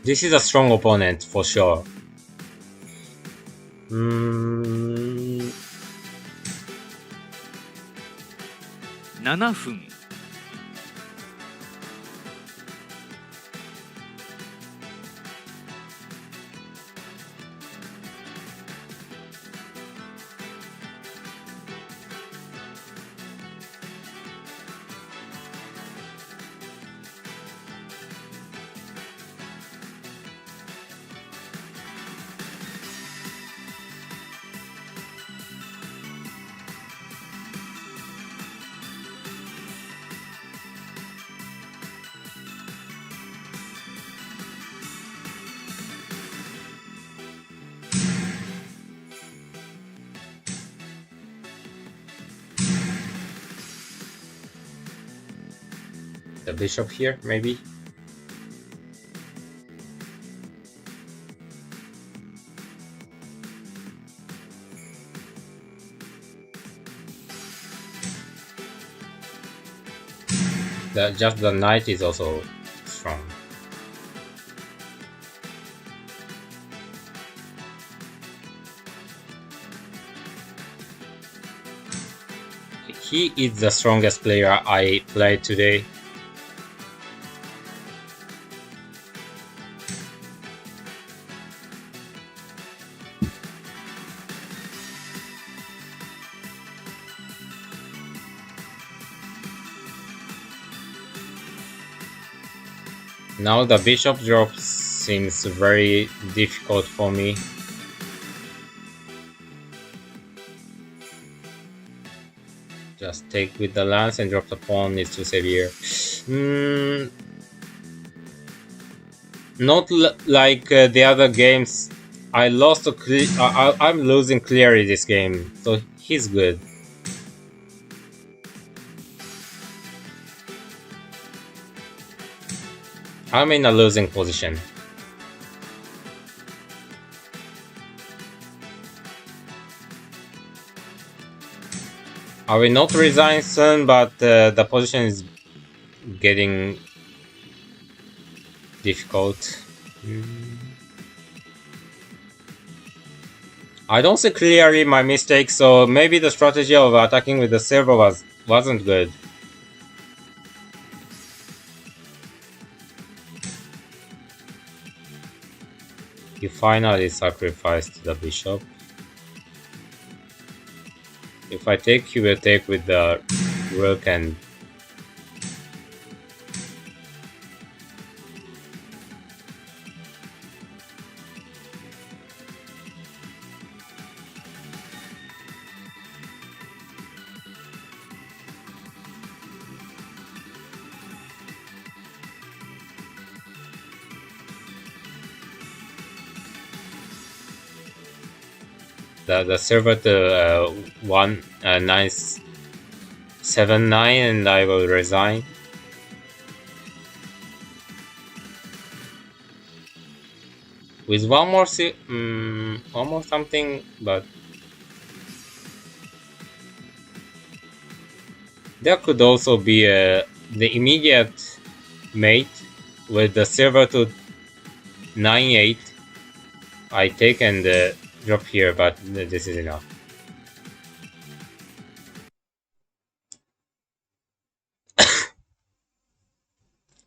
This is a strong opponent for sure. 7分 The bishop here, maybe? Just the knight is also strong. He is the strongest player I played today. Now the bishop drop seems very difficult for me. Just take with the lance and drop the pawn is too severe. Mm, not like the other games. I lost a I'm losing clearly this game, so he's good. I'm in a losing position. I will not resign soon, but the position is getting difficult. Mm. I don't see clearly my mistake, so maybe the strategy of attacking with the silver wasn't good. He finally sacrificed the bishop. If I take, he will take with the rook and the silver to 1979, and I will resign. With one more something, but there could also be the immediate mate with the silver to 9-8. I take and drop here, but this is enough.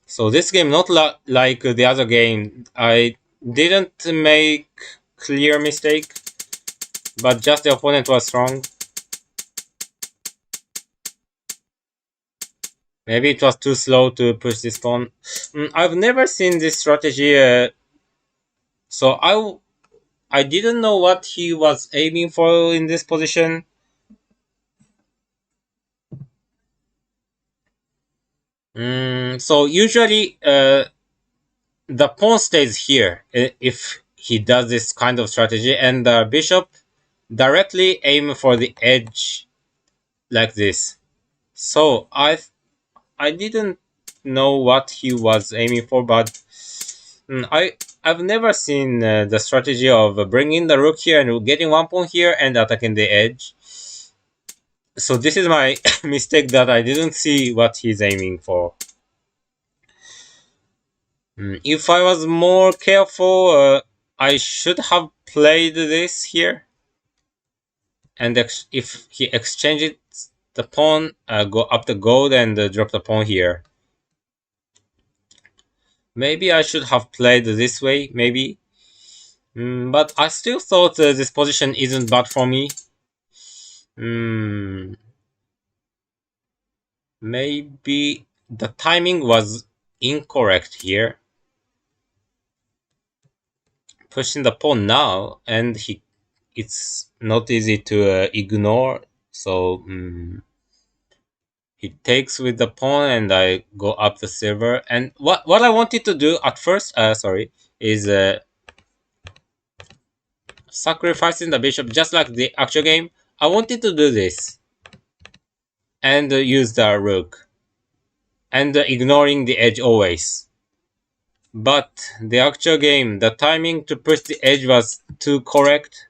So this game, not like the other game, I didn't make clear mistake, but just the opponent was strong. Maybe it was too slow to push this pawn. I've never seen this strategy, so I didn't know what he was aiming for in this position. So usually the pawn stays here if he does this kind of strategy, and the bishop directly aim for the edge like this. So I didn't know what he was aiming for, but I've never seen the strategy of bringing the rook here and getting one pawn here and attacking the edge. So this is my mistake, that I didn't see what he's aiming for. If I was more careful, I should have played this here. And if he exchanges the pawn, go up the gold and drop the pawn here. Maybe I should have played this way, maybe. But I still thought this position isn't bad for me. Maybe the timing was incorrect here. Pushing the pawn now, and it's not easy to ignore. So he takes with the pawn, and I go up the silver. And what I wanted to do at first, is sacrificing the bishop, just like the actual game. I wanted to do this and use the rook and ignoring the edge always. But the actual game, the timing to push the edge was too correct.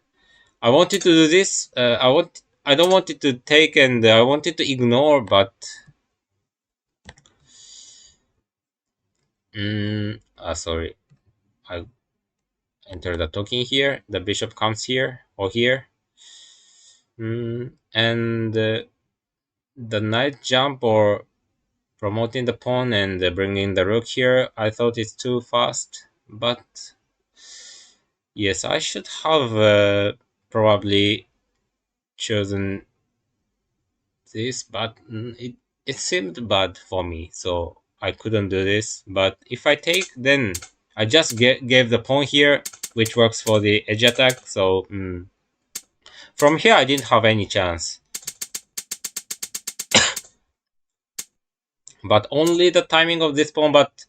I wanted to do this. I don't want it to take, and I wanted to ignore, but sorry. I enter the token here. The bishop comes here or here. And the knight jump or promoting the pawn and bringing the rook here, I thought it's too fast. But yes, I should have probably chosen this, but it seemed bad for me. So I couldn't do this. But if I take, then I just gave the pawn here, which works for the edge attack. So from here, I didn't have any chance. But only the timing of this pawn. But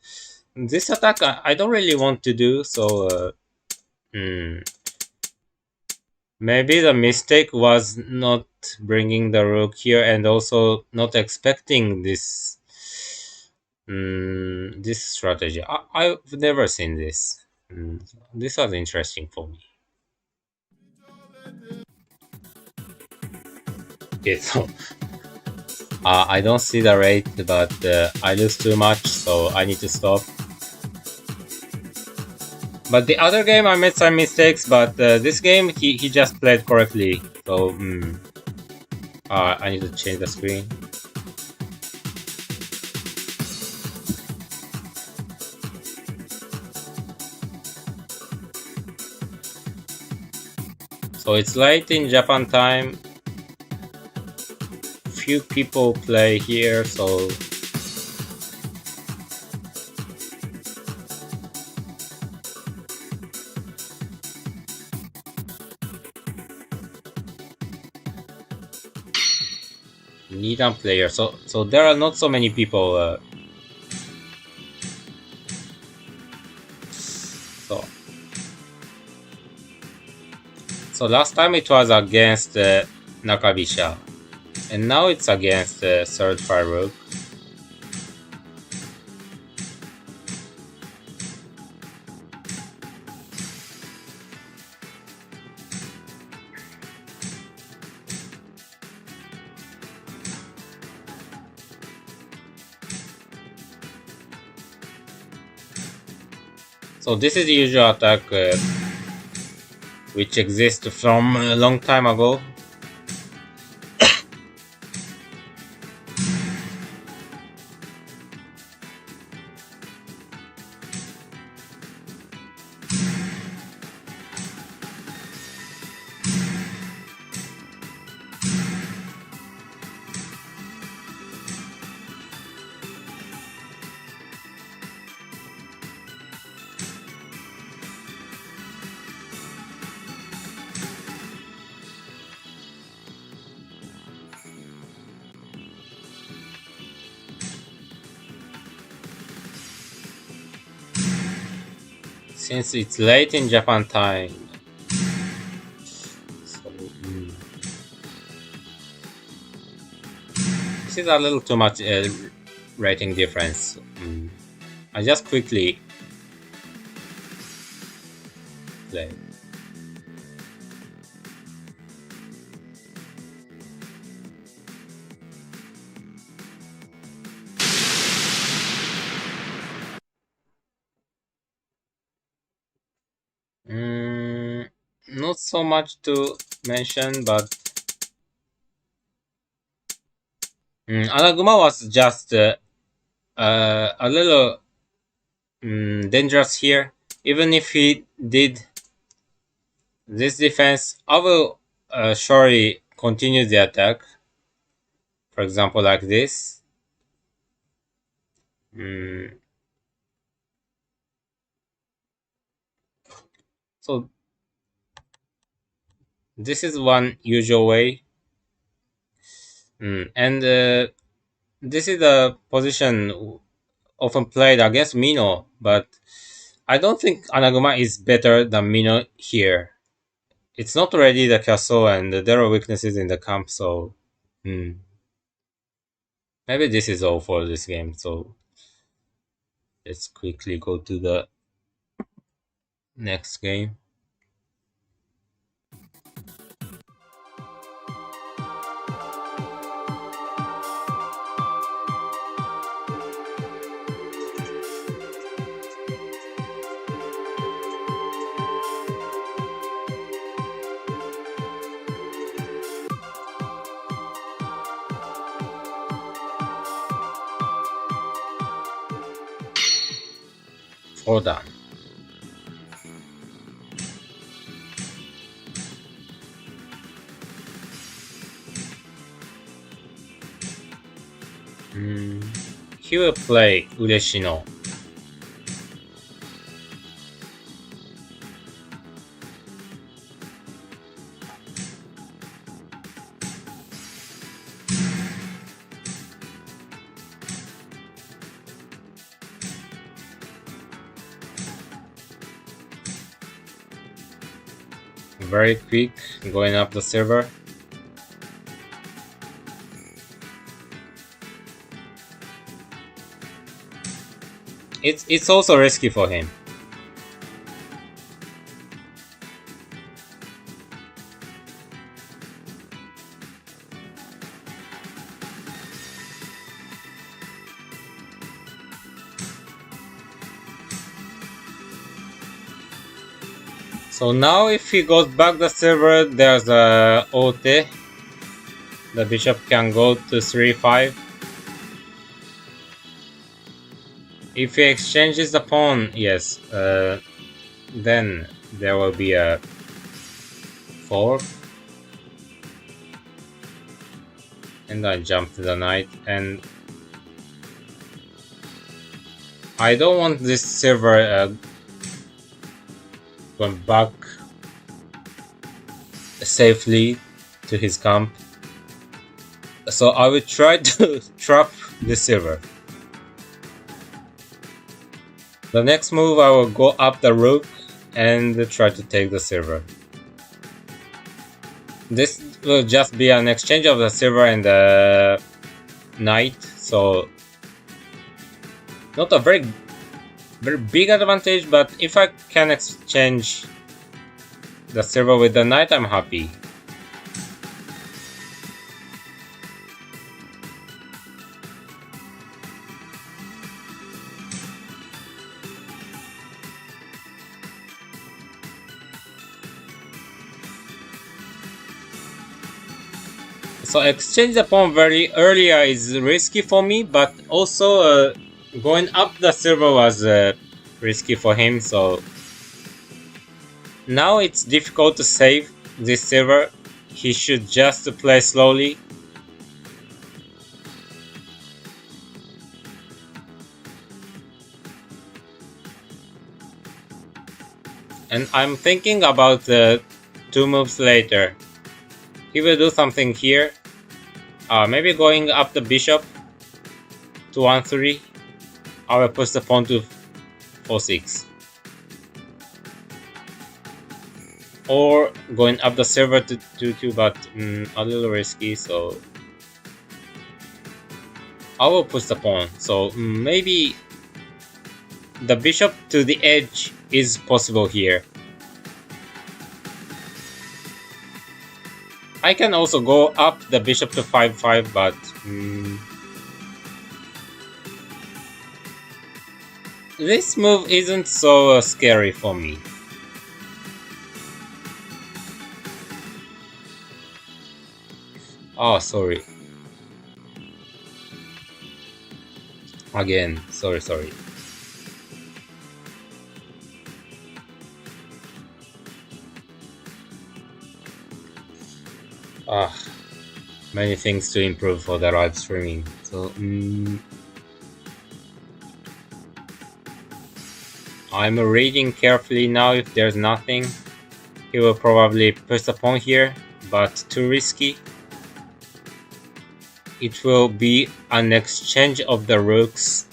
this attack, I don't really want to do. So maybe the mistake was not bringing the rook here, and also not expecting this strategy. I've never seen this. This was interesting for me. Okay, so I don't see the rate, but I lose too much, so I need to stop. But the other game I made some mistakes, but this game he just played correctly. So I need to change the screen. So it's late in Japan time. Few people play here, so Nidan player. So there are not so many people. So last time it was against Nakabisha, and now it's against third fire rook. So this is the usual attack which exists from a long time ago. Since it's late in Japan time, so this is a little too much rating difference. I just quickly play. Not so much to mention, but Anaguma was just a little dangerous here. Even if he did this defense, I will surely continue the attack. For example, like this. So this is one usual way. And this is a position often played against Mino, but I don't think Anaguma is better than Mino here. It's not already the castle, and there are weaknesses in the camp, so maybe this is all for this game. So let's quickly go to the next game. Hold on. he will play Ureshino. Very quick, going up the server. It's also risky for him. So now if he goes back the server, there's a Ote. The bishop can go to 3-5. If he exchanges the pawn, yes, then there will be a fork. And I jump to the knight, and I don't want this server going back safely to his camp. So I will try to trap the silver. The next move I will go up the rook and try to take the silver. This will just be an exchange of the silver and the knight, so not a very big advantage, but if I can exchange the silver with the knight, I'm happy. So exchange the pawn very earlier is risky for me, but also going up the silver was risky for him, so now it's difficult to save this silver. He should just play slowly. And I'm thinking about the 2 moves later. He will do something here. Maybe going up the bishop to 1-3. I will push the pawn to 4-6. Or going up the silver to 2-2, but a little risky, so I will push the pawn. So maybe the bishop to the edge is possible here. I can also go up the bishop to 5-5, but this move isn't so scary for me. Oh, sorry. Again, sorry. Many things to improve for the live streaming. So I'm reading carefully now. If there's nothing, he will probably push the pawn here, but too risky. It will be an exchange of the rooks,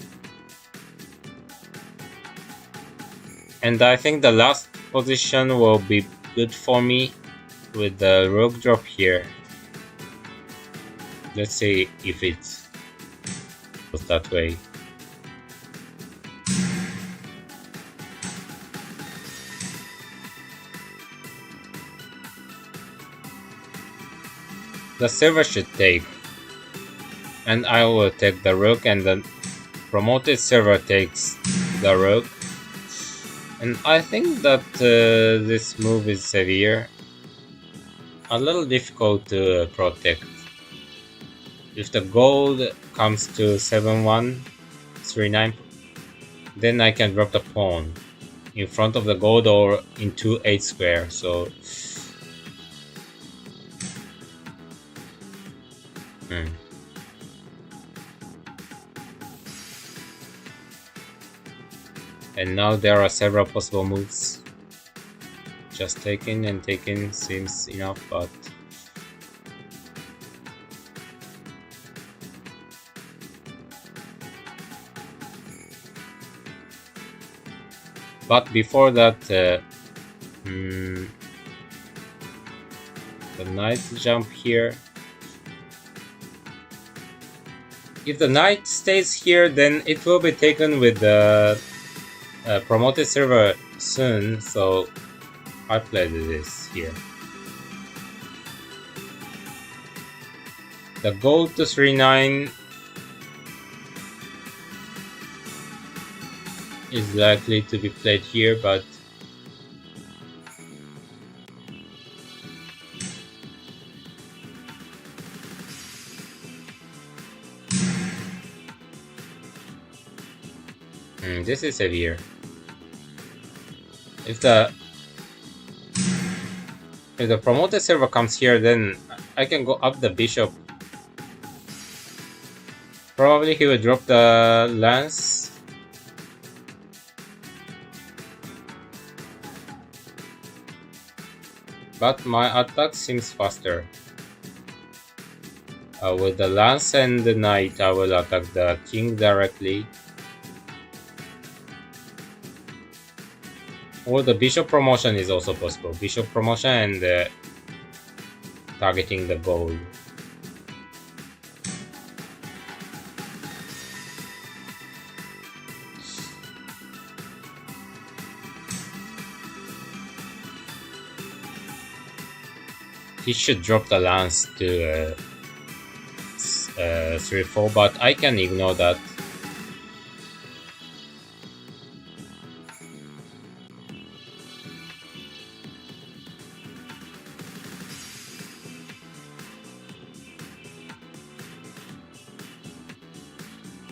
and I think the last position will be good for me with the rook drop here. Let's see if it goes that way. The silver should take, and I will take the rook, and the promoted silver takes the rook. And I think that this move is severe, a little difficult to protect. If the gold comes to 7-1, 3-9, then I can drop the pawn in front of the gold or into 8 square. So And now there are several possible moves. Just taking and taking seems enough, but before that, the knight jump here. If the knight stays here, then it will be taken with the promoted server soon, so I played this here. The gold to 3-9 is likely to be played here, but this is heavier. If the promoted server comes here, then I can go up the bishop. Probably he will drop the lance. But my attack seems faster. With the lance and the knight, I will attack the king directly. Or the bishop promotion is also possible. Bishop promotion and targeting the gold. He should drop the lance to 3-4, but I can ignore that.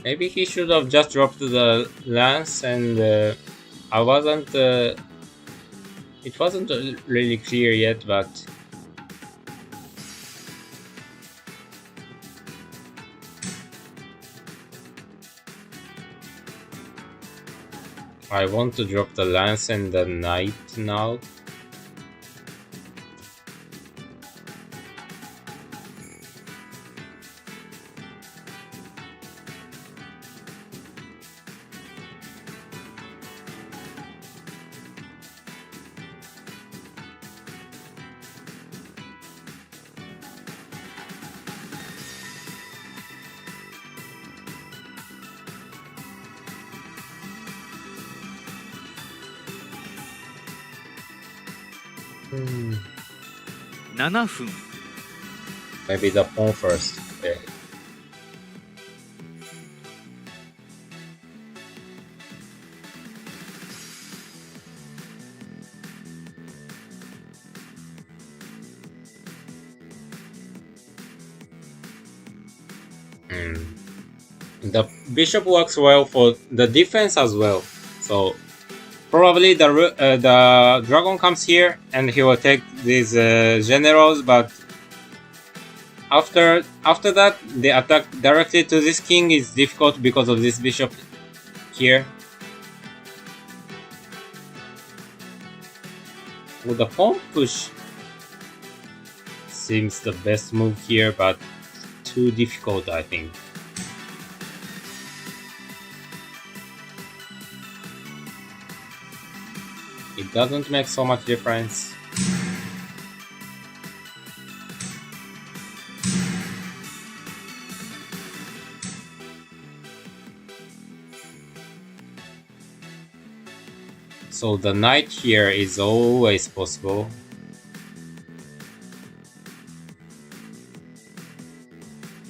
Maybe he should have just dropped the lance, and I wasn't. It wasn't really clear yet, but I want to drop the lance and the knight now. Hmm. 7分 Maybe the pawn first. Yeah. The bishop works well for the defense as well. So probably the dragon comes here and he will take these generals, but after that the attack directly to this king is difficult because of this bishop here. With the pawn push seems the best move here, but too difficult, I think. It doesn't make so much difference. So the knight here is always possible.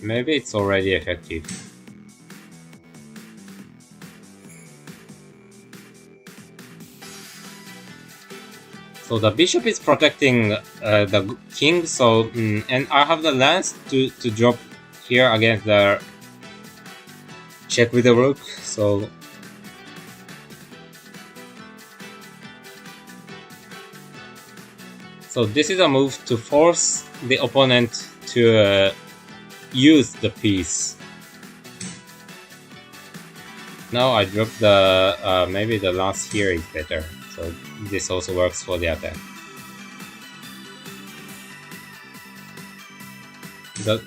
Maybe it's already effective. So the bishop is protecting the king, so and I have the lance to drop here against the check with the rook, so this is a move to force the opponent to use the piece. Now I drop the maybe the lance here is better. So this also works for the attack. The,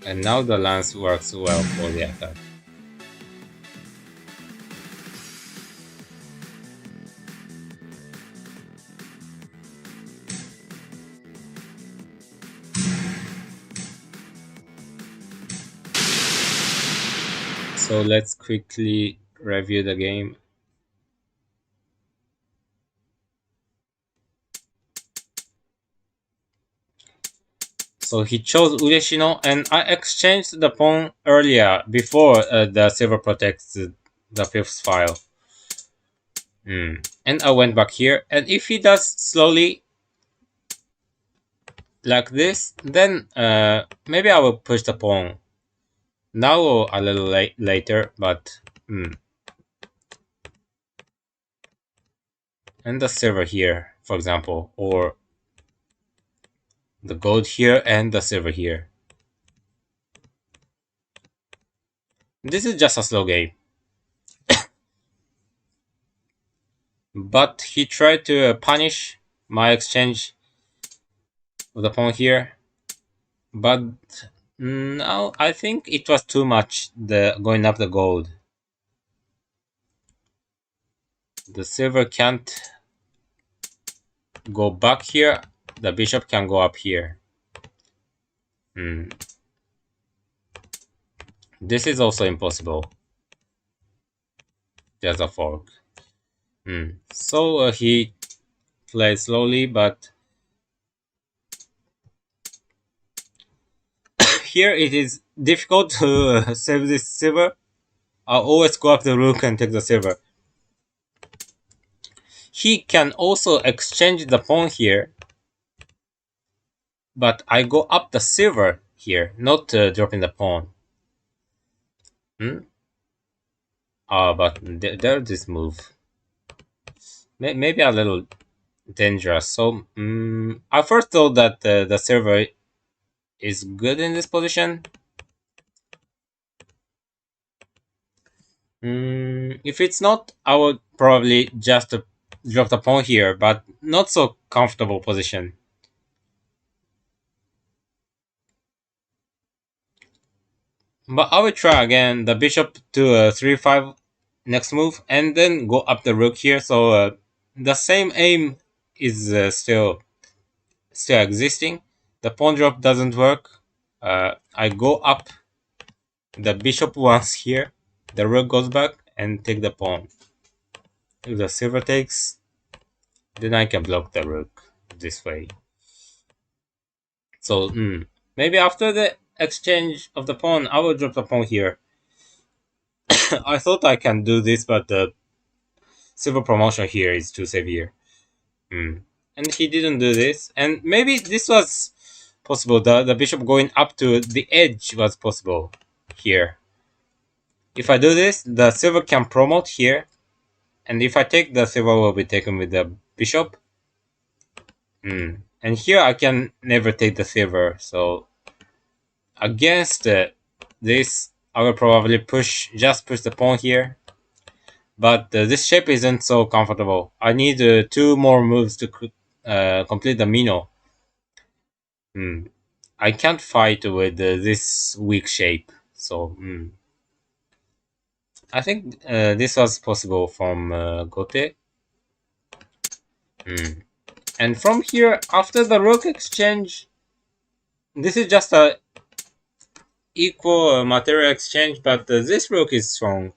and now the lance works well for the attack. So let's quickly review the game. So he chose Ureshino, and I exchanged the pawn earlier before the silver protects the fifth file. And I went back here, and if he does slowly like this, then maybe I will push the pawn now or a little later, but and the silver here, for example, or the gold here and the silver here. This is just a slow game. But he tried to punish my exchange of the pawn here. But now I think it was too much, the going up the gold. The silver can't go back here. The bishop can go up here. This is also impossible. There's a fork. So he plays slowly, but here it is difficult to save this silver. I'll always go up the rook and take the silver. He can also exchange the pawn here, but I go up the silver here, not dropping the pawn. But there's this move. Maybe a little dangerous. So I first thought that the silver is good in this position. If it's not, I would probably just drop the pawn here, but not so comfortable position. But I will try again the bishop to 3-5 next move, and then go up the rook here. So the same aim is still existing. The pawn drop doesn't work. I go up the bishop once here. The rook goes back and take the pawn. If the silver takes, then I can block the rook this way. So maybe after the exchange of the pawn, I will drop the pawn here. I thought I can do this, but the silver promotion here is too severe. And he didn't do this. And maybe this was possible. The bishop going up to the edge was possible here. If I do this, the silver can promote here. And if I take, the silver will be taken with the bishop. And here I can never take the silver. So against this, I will probably just push the pawn here. But this shape isn't so comfortable. I need 2 more moves to complete the Mino. I can't fight with this weak shape. So I think this was possible from Gote. And from here, after the rook exchange, this is just a equal material exchange, but this rook is strong.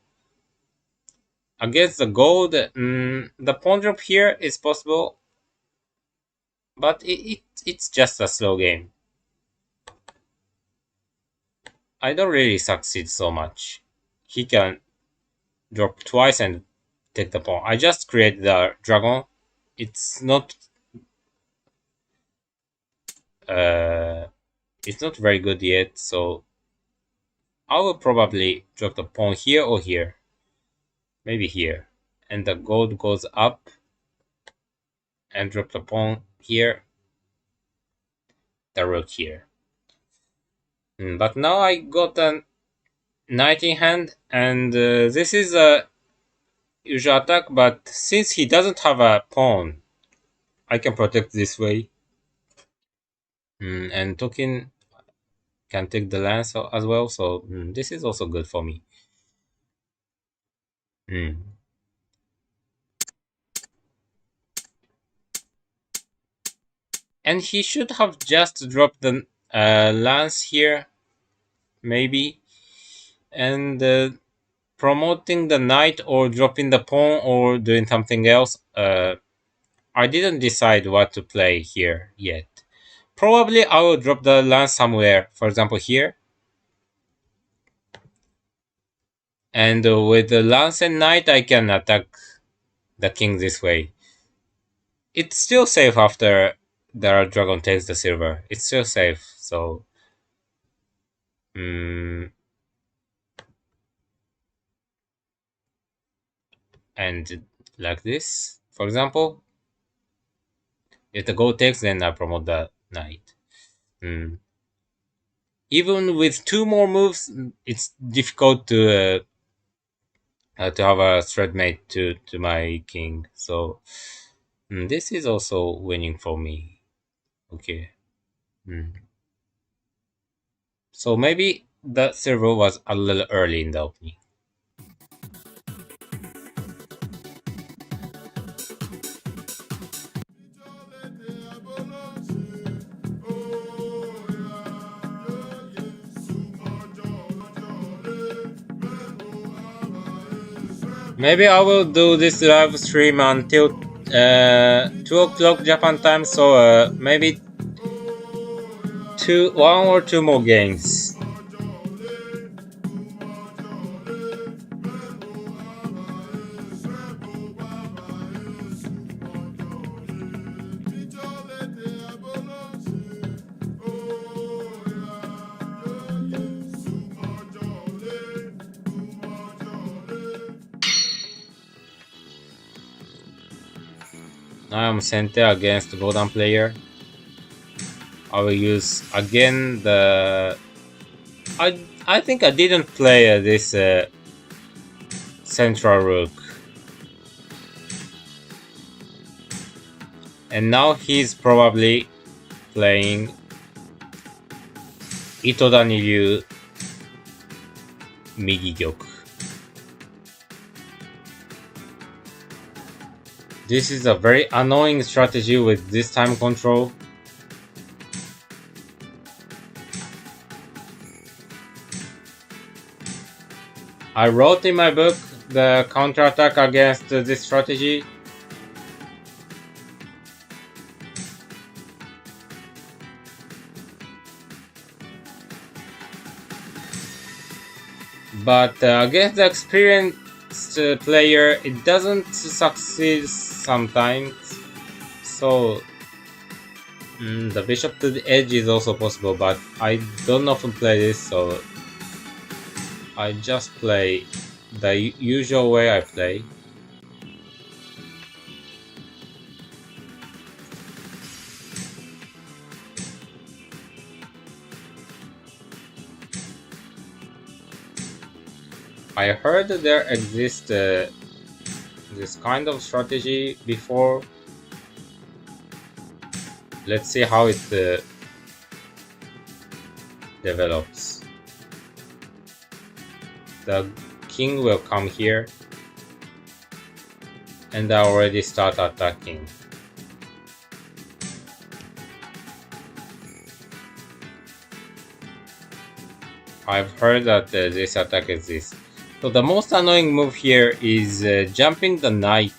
Against the gold, the pawn drop here is possible, but it's just a slow game. I don't really succeed so much. He can drop twice and take the pawn. I just create the dragon. It's not very good yet, so I will probably drop the pawn here or here. Maybe here. And the gold goes up and drop the pawn here. The rook here. But now I got a knight in hand, and this is a usual attack, but since he doesn't have a pawn, I can protect this way. And Token can take the lance as well, so this is also good for me. Mm. And he should have just dropped the lance here, maybe, and promoting the knight or dropping the pawn or doing something else. I didn't decide what to play here yet. Probably I will drop the lance somewhere, for example here. And with the lance and knight, I can attack the king this way. It's still safe after the dragon takes the silver. It's still safe, so... Mm, and like this, for example, if the gold takes, then I promote the knight. Mm. Even with two more moves, it's difficult to have a threat mate to my king. So this is also winning for me. Okay. Mm. So maybe the silver was a little early in the opening. Maybe I will do this live stream until 2 o'clock Japan time. So maybe one or two more games. I am center against the golden player. I will use again the... I think I didn't play this central rook. And now he's probably playing Itoda Niryu Migi Gyoku. This is a very annoying strategy with this time control. I wrote in my book the counterattack against this strategy. But against the experienced player, it doesn't succeed sometimes. So the bishop to the edge is also possible, but I don't often play this, so I just play the usual way I play. I heard that there exists this kind of strategy before. Let's see how it develops. The king will come here, and I already start attacking. I've heard that this attack exists. So the most annoying move here is jumping the knight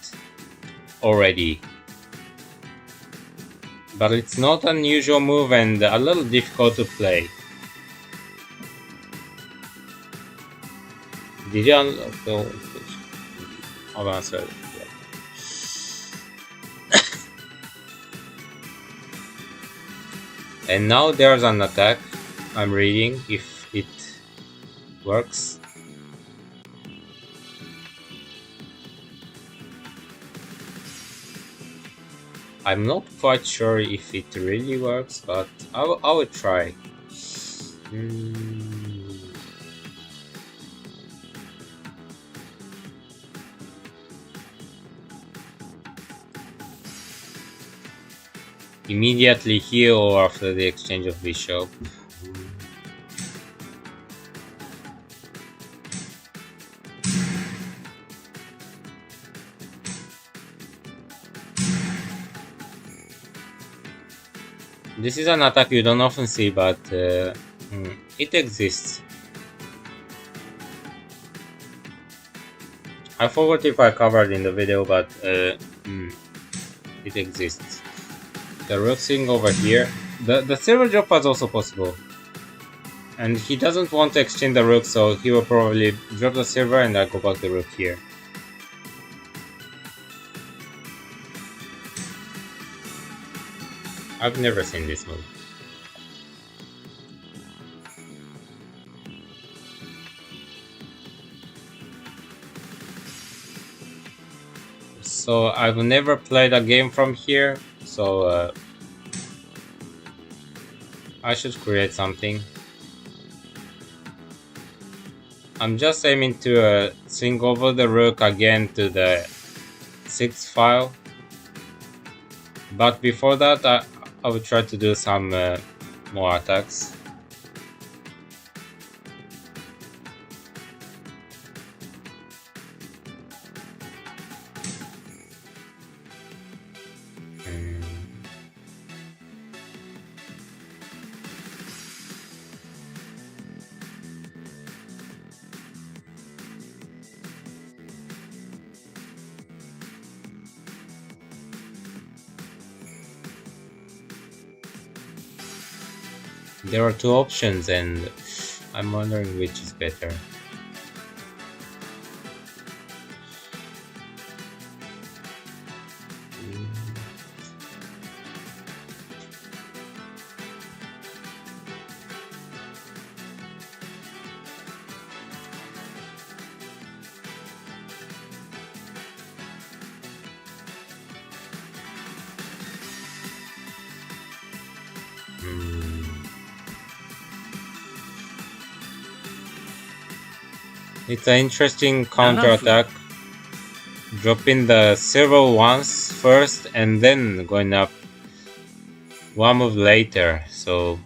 already. But it's not an unusual move and a little difficult to play. Did you unlock? I'll answer. And now there's an attack. I'm reading if it works. I'm not quite sure if it really works, but I will try. Mm. Immediately here or after the exchange of bishop? This is an attack you don't often see, but it exists. I forgot if I covered in the video, but it exists. The rook thing over here. The silver drop was also possible. And he doesn't want to exchange the rook, so he will probably drop the silver and I go back the rook here. I've never seen this move. So I've never played a game from here, so I should create something. I'm just aiming to swing over the rook again to the 6th file. But before that, I will try to do some more attacks. There are two options and I'm wondering which is better. It's an interesting counter attack. Dropping the silver once first and then going up one move later. So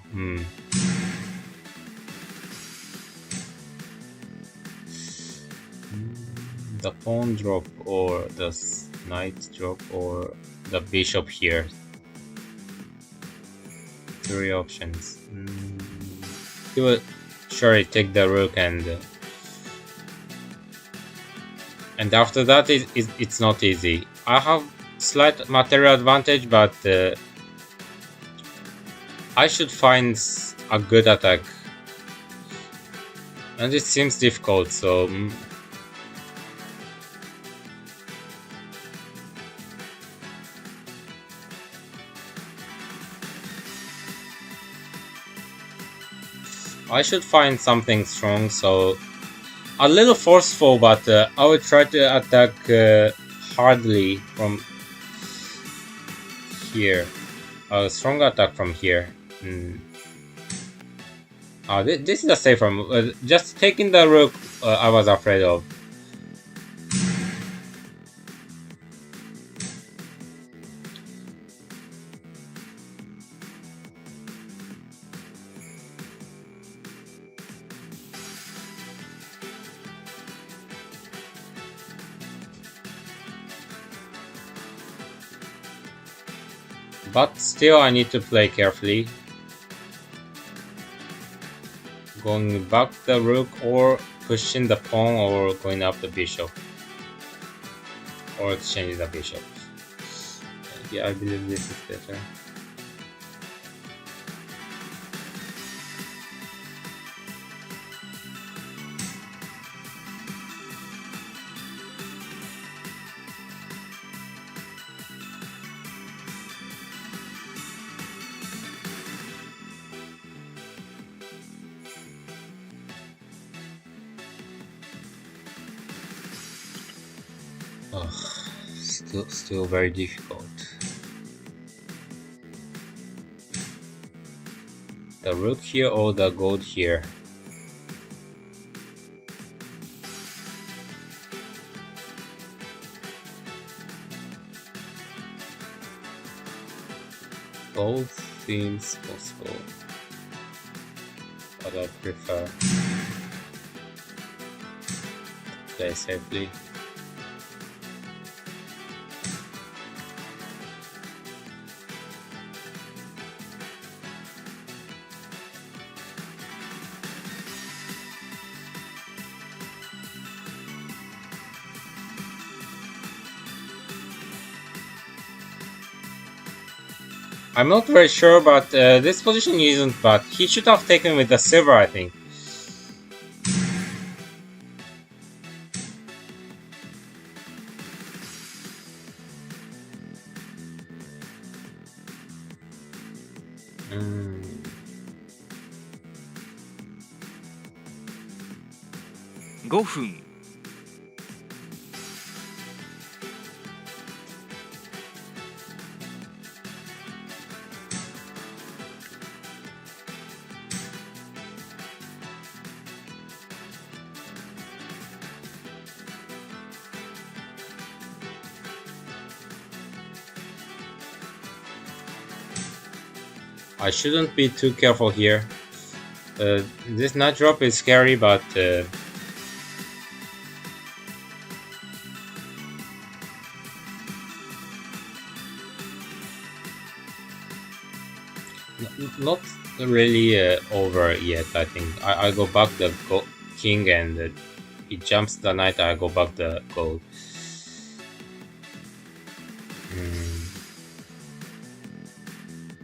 the pawn drop or the knight drop or the bishop here. 3 options. He will surely take the rook and after that it's not easy. I have slight material advantage, but I should find a good attack, and it seems difficult, so I should find something strong, so a little forceful, but I will try to attack hardly from here. A strong attack from here. This is a safer move. Just taking the rook, I was afraid of. But still, I need to play carefully. Going back the rook or pushing the pawn or going up the bishop. Or exchanging the bishop. Yeah, I believe this is better. Still very difficult. The rook here or the gold here? Both seems possible, but I prefer play safely. I'm not very sure, but this position isn't bad. He should have taken with the silver, I think. Mm. 5分 I shouldn't be too careful here. This nut drop is scary, but not really over yet. I think I go back the king and it jumps the knight. I go back the gold.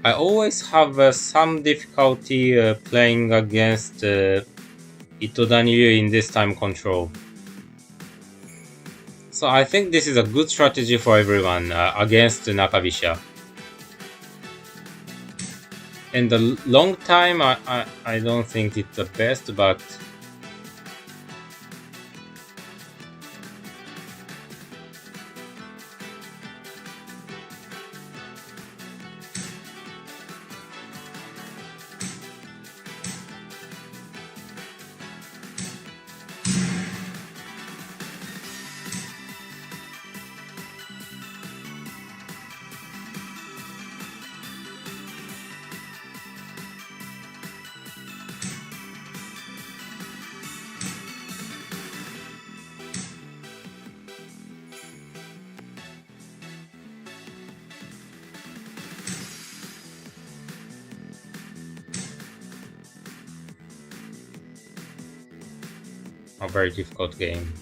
I always have some difficulty playing against Ito Daniryu in this time control. So I think this is a good strategy for everyone against Nakabisha. In the long time, I don't think it's the best, but a very difficult game.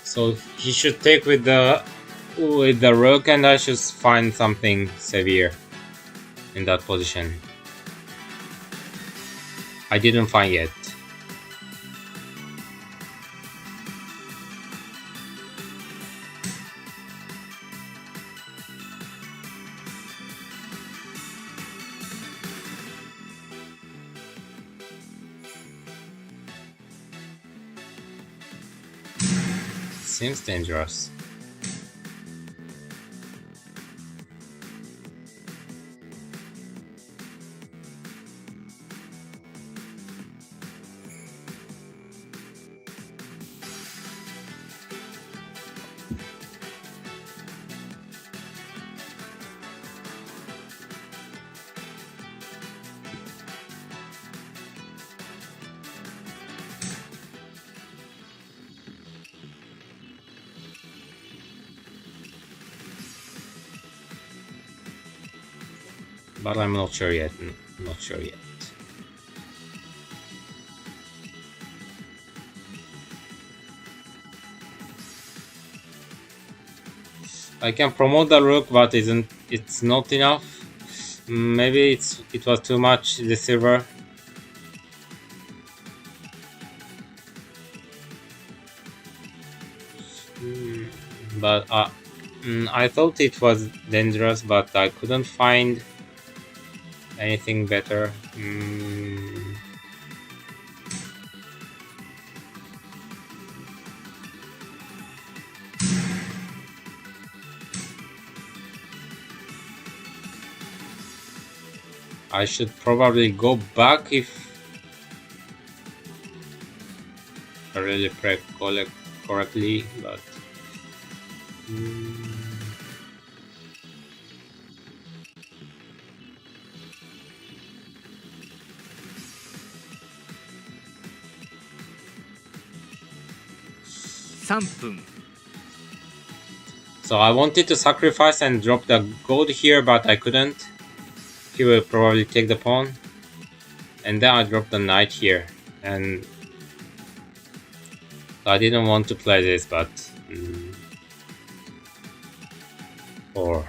So he should take with the rook, and I should find something severe in that position. I didn't find yet. Seems dangerous. But I'm not sure yet. Not sure yet. I can promote the rook, but it's not enough. Maybe it was too much, the silver. but I thought it was dangerous, but I couldn't find anything better. I should probably go back if I really play correctly, but so I wanted to sacrifice and drop the gold here, but I couldn't. He will probably take the pawn, and then I drop the knight here, and I didn't want to play this, but or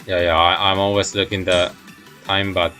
yeah, I'm always looking the time, but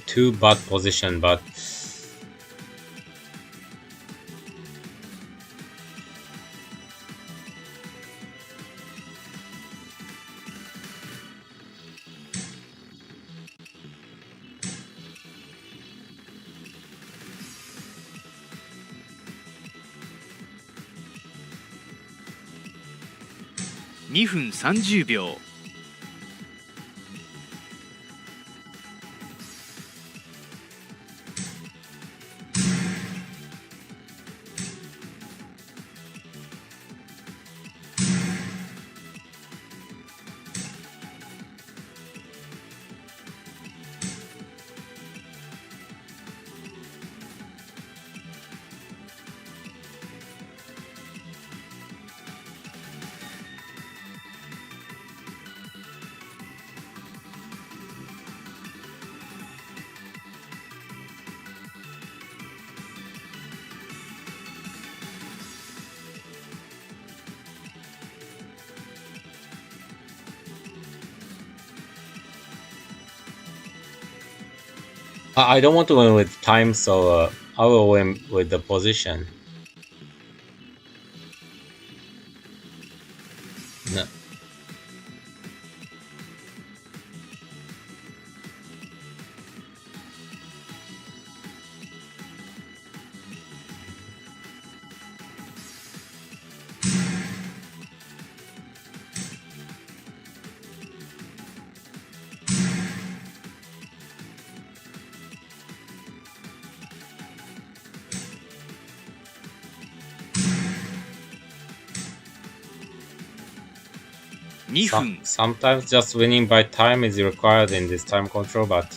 too bad position, but2分30秒。I don't want to win with time, so I will win with the position. No. Sometimes just winning by time is required in this time control, but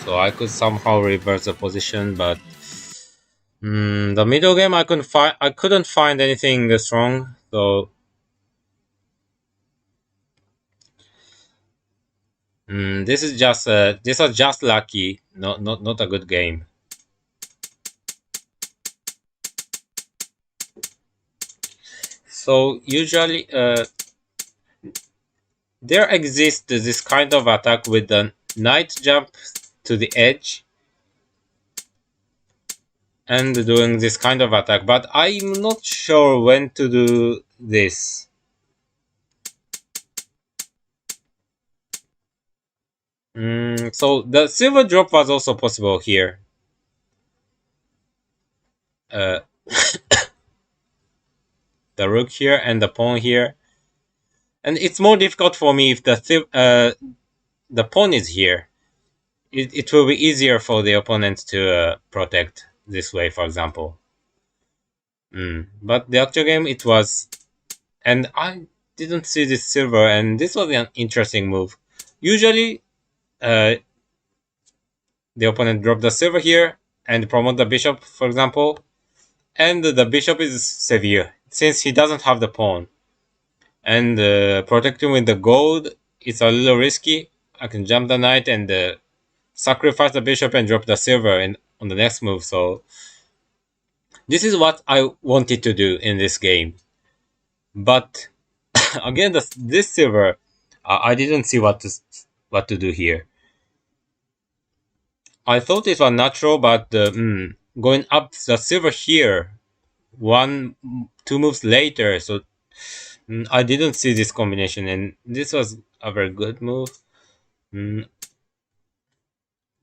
so I could somehow reverse the position. But the middle game, I couldn't find anything strong. So this was just lucky, not a good game. So usually, there exists this kind of attack with the knight jump to the edge and doing this kind of attack, but I'm not sure when to do this. So the silver drop was also possible here. Uh, the rook here and the pawn here, and it's more difficult for me if the pawn is here. It will be easier for the opponent to protect this way, for example. But the actual game, it was, and I didn't see this silver, and this was an interesting move. Usually, uh, the opponent dropped the silver here and promote the bishop, for example, and the bishop is severe since he doesn't have the pawn, and protecting with the gold is a little risky. I can jump the knight and sacrifice the bishop and drop the silver on the next move. So this is what I wanted to do in this game, but again, this silver, I didn't see what to do here. I thought it was natural, but going up the silver here, one, 2 moves later, so I didn't see this combination, and this was a very good move. Mm,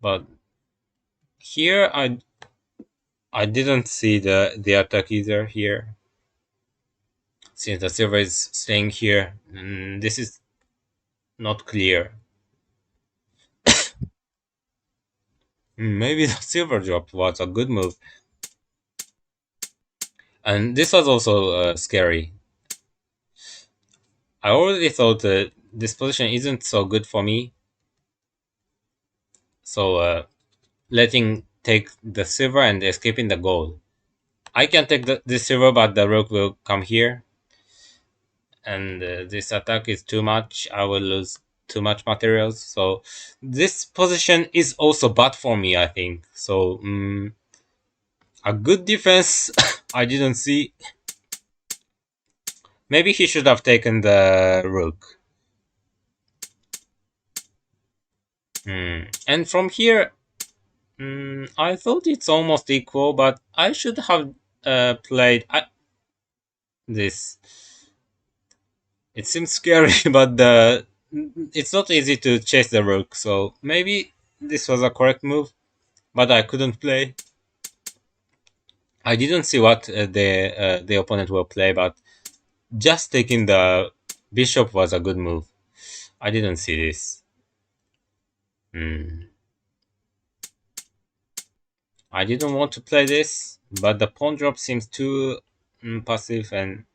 but here, I didn't see the attack either here, since the silver is staying here. This is not clear. Maybe the silver drop was a good move, and this was also scary. I already thought this position isn't so good for me, so letting take the silver and escaping the gold. I can take this silver, but the rook will come here, and this attack is too much. I will lose too much materials. So this position is also bad for me, I think. So a good defense I didn't see. Maybe he should have taken the rook. And from here, I thought it's almost equal, but I should have played this. It seems scary, but it's not easy to chase the rook, so maybe this was a correct move, but I couldn't play. I didn't see what the opponent will play, but just taking the bishop was a good move. I didn't see this. I didn't want to play this, but the pawn drop seems too passive, and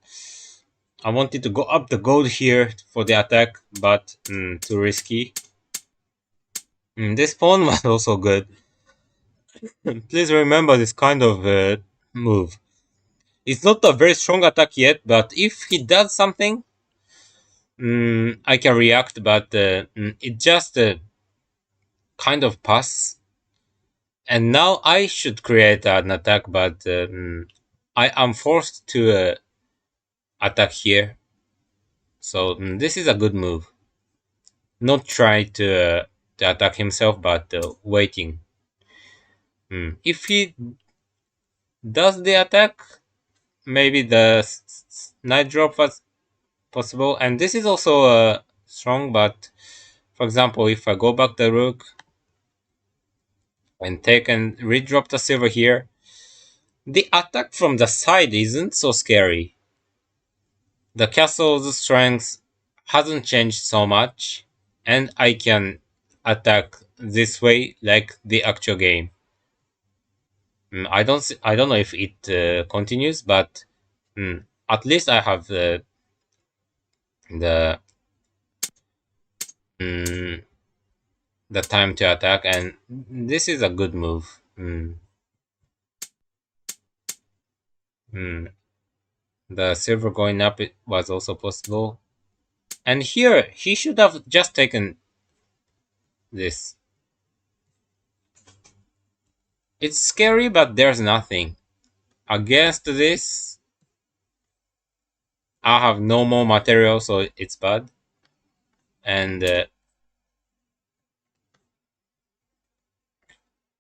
I wanted to go up the gold here for the attack, but too risky. This pawn was also good. Please remember this kind of move. It's not a very strong attack yet, but if he does something, I can react, but it just kind of pass. And now I should create an attack, but I am forced to attack here. So this is a good move. Not try to attack himself, but waiting. If he does the attack, maybe the knight drop was possible, and this is also strong. But for example, if I go back the rook and take and redrop the silver here, the attack from the side isn't so scary. The castle's strength hasn't changed so much, and I can attack this way like the actual game. I don't know if it continues, but at least I have the the time to attack, and this is a good move. Mm. The silver going up it was also possible. And here, he should have just taken this. It's scary, but there's nothing. Against this, I have no more material, so it's bad. And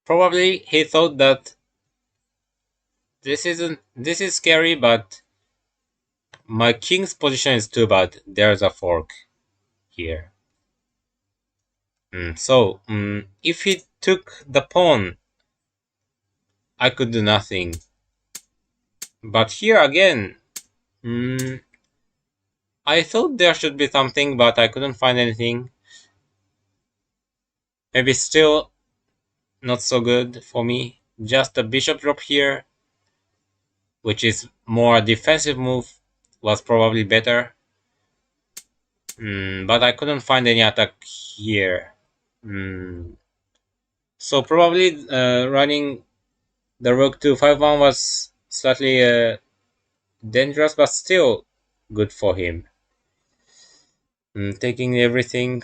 probably he thought that this is scary, but my king's position is too bad. There's a fork here. If he took the pawn, I could do nothing. But here again, mm, I thought there should be something, but I couldn't find anything. Maybe still not so good for me. Just a bishop drop here, which is more a defensive move, was probably better. But I couldn't find any attack here. Mm, so probably running the rook to 5-1 was slightly dangerous, but still good for him. Taking everything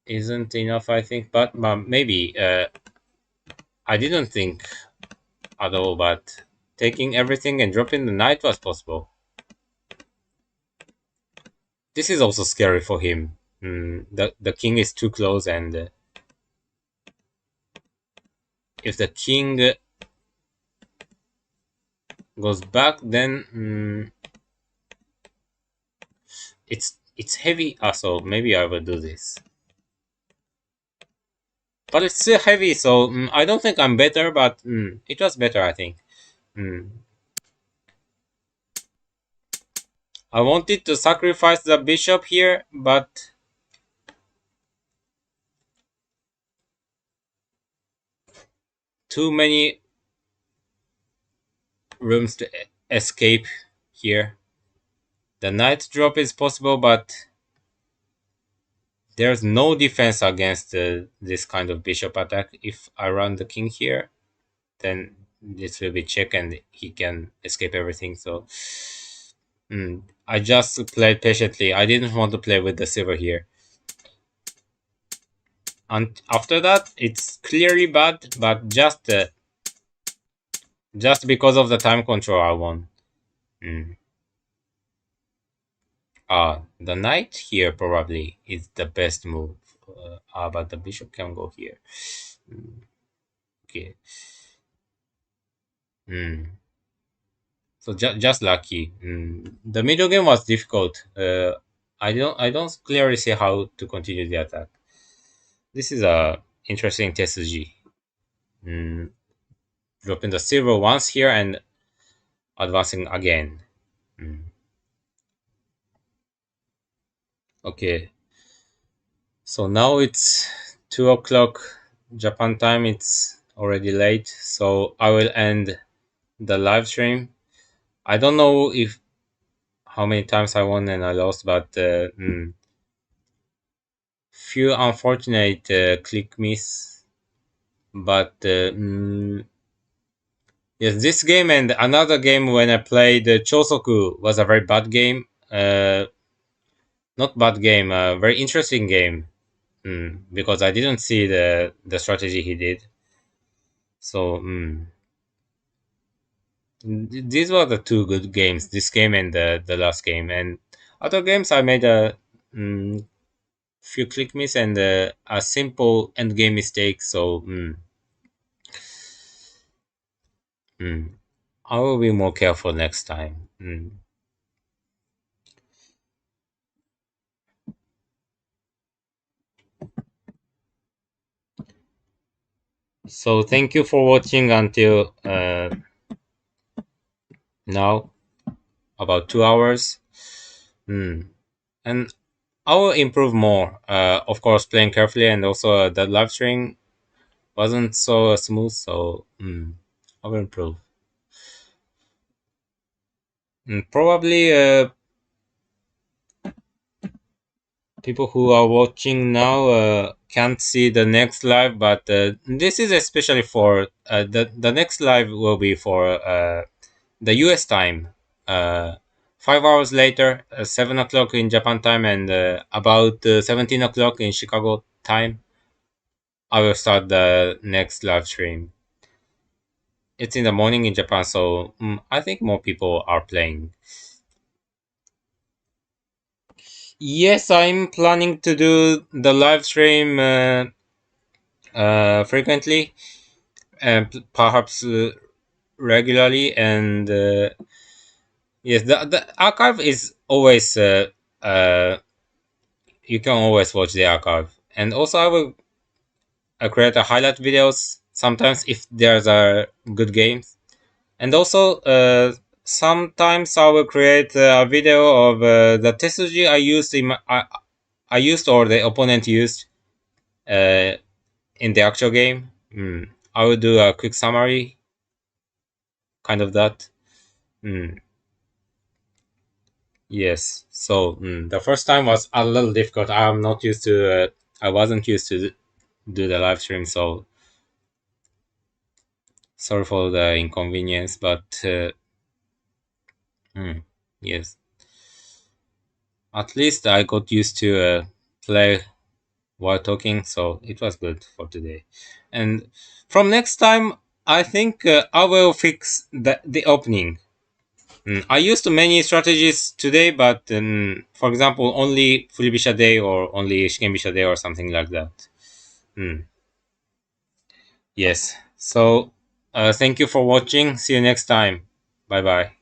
isn't enough, I think, but maybe I didn't think at all, but taking everything and dropping the knight was possible. This is also scary for him. The king is too close, and if the king goes back, then it's heavy. So maybe I will do this, but it's still heavy. So I don't think I'm better, but it was better, I think. Mm. I wanted to sacrifice the bishop here, but too many rooms to escape here. The knight drop is possible, but there's no defense against this kind of bishop attack. If I run the king here, then this will be check and he can escape everything. So I just played patiently. I didn't want to play with the silver here. And after that, it's clearly bad, but just because of the time control, I won. Mm. The knight here probably is the best move. But the bishop can go here. Mm, okay. Mm. So just lucky. The middle game was difficult. I don't clearly see how to continue the attack. This is a interesting Tetsuji. Mm, Dropping the silver once here and advancing again. Mm, okay. So now it's 2 o'clock Japan time. It's already late. So I will end the live stream. I don't know if how many times I won and I lost, but few unfortunate click miss. But yes, this game and another game when I played Chosoku was a very bad game. Not bad game, a very interesting game. Because I didn't see the strategy he did. So these were the two good games. This game and the last game. And other games I made a few click miss and a simple end game mistake. So I will be more careful next time. So thank you for watching until now, about 2 hours. And I will improve more. Of course, playing carefully, and also the live stream wasn't so smooth. So I will improve. Probably people who are watching now can't see the next live, but this is especially for the next live will be for the US time. 5 hours later, 7 o'clock in Japan time, and about 17 o'clock in Chicago time, I will start the next live stream. It's in the morning in Japan, so I think more people are playing. Yes, I'm planning to do the live stream frequently and perhaps regularly. And yes, the archive is always you can always watch the archive. And also, I will create a highlight videos sometimes if there's a good games. And also, sometimes I will create a video of the tesuji I used I used or the opponent used uh, in the actual game. I will do a quick summary, kind of that. Mm, yes. So the first time was a little difficult. I'm not used to. I wasn't used to do the live stream, so sorry for the inconvenience. But mm, yes, at least I got used to play while talking, so it was good for today. And from next time, I think I will fix the opening. I used many strategies today, but for example, only Furibisha Day or only Shikembisha Day or something like that. Mm, yes. So, thank you for watching. See you next time. Bye bye.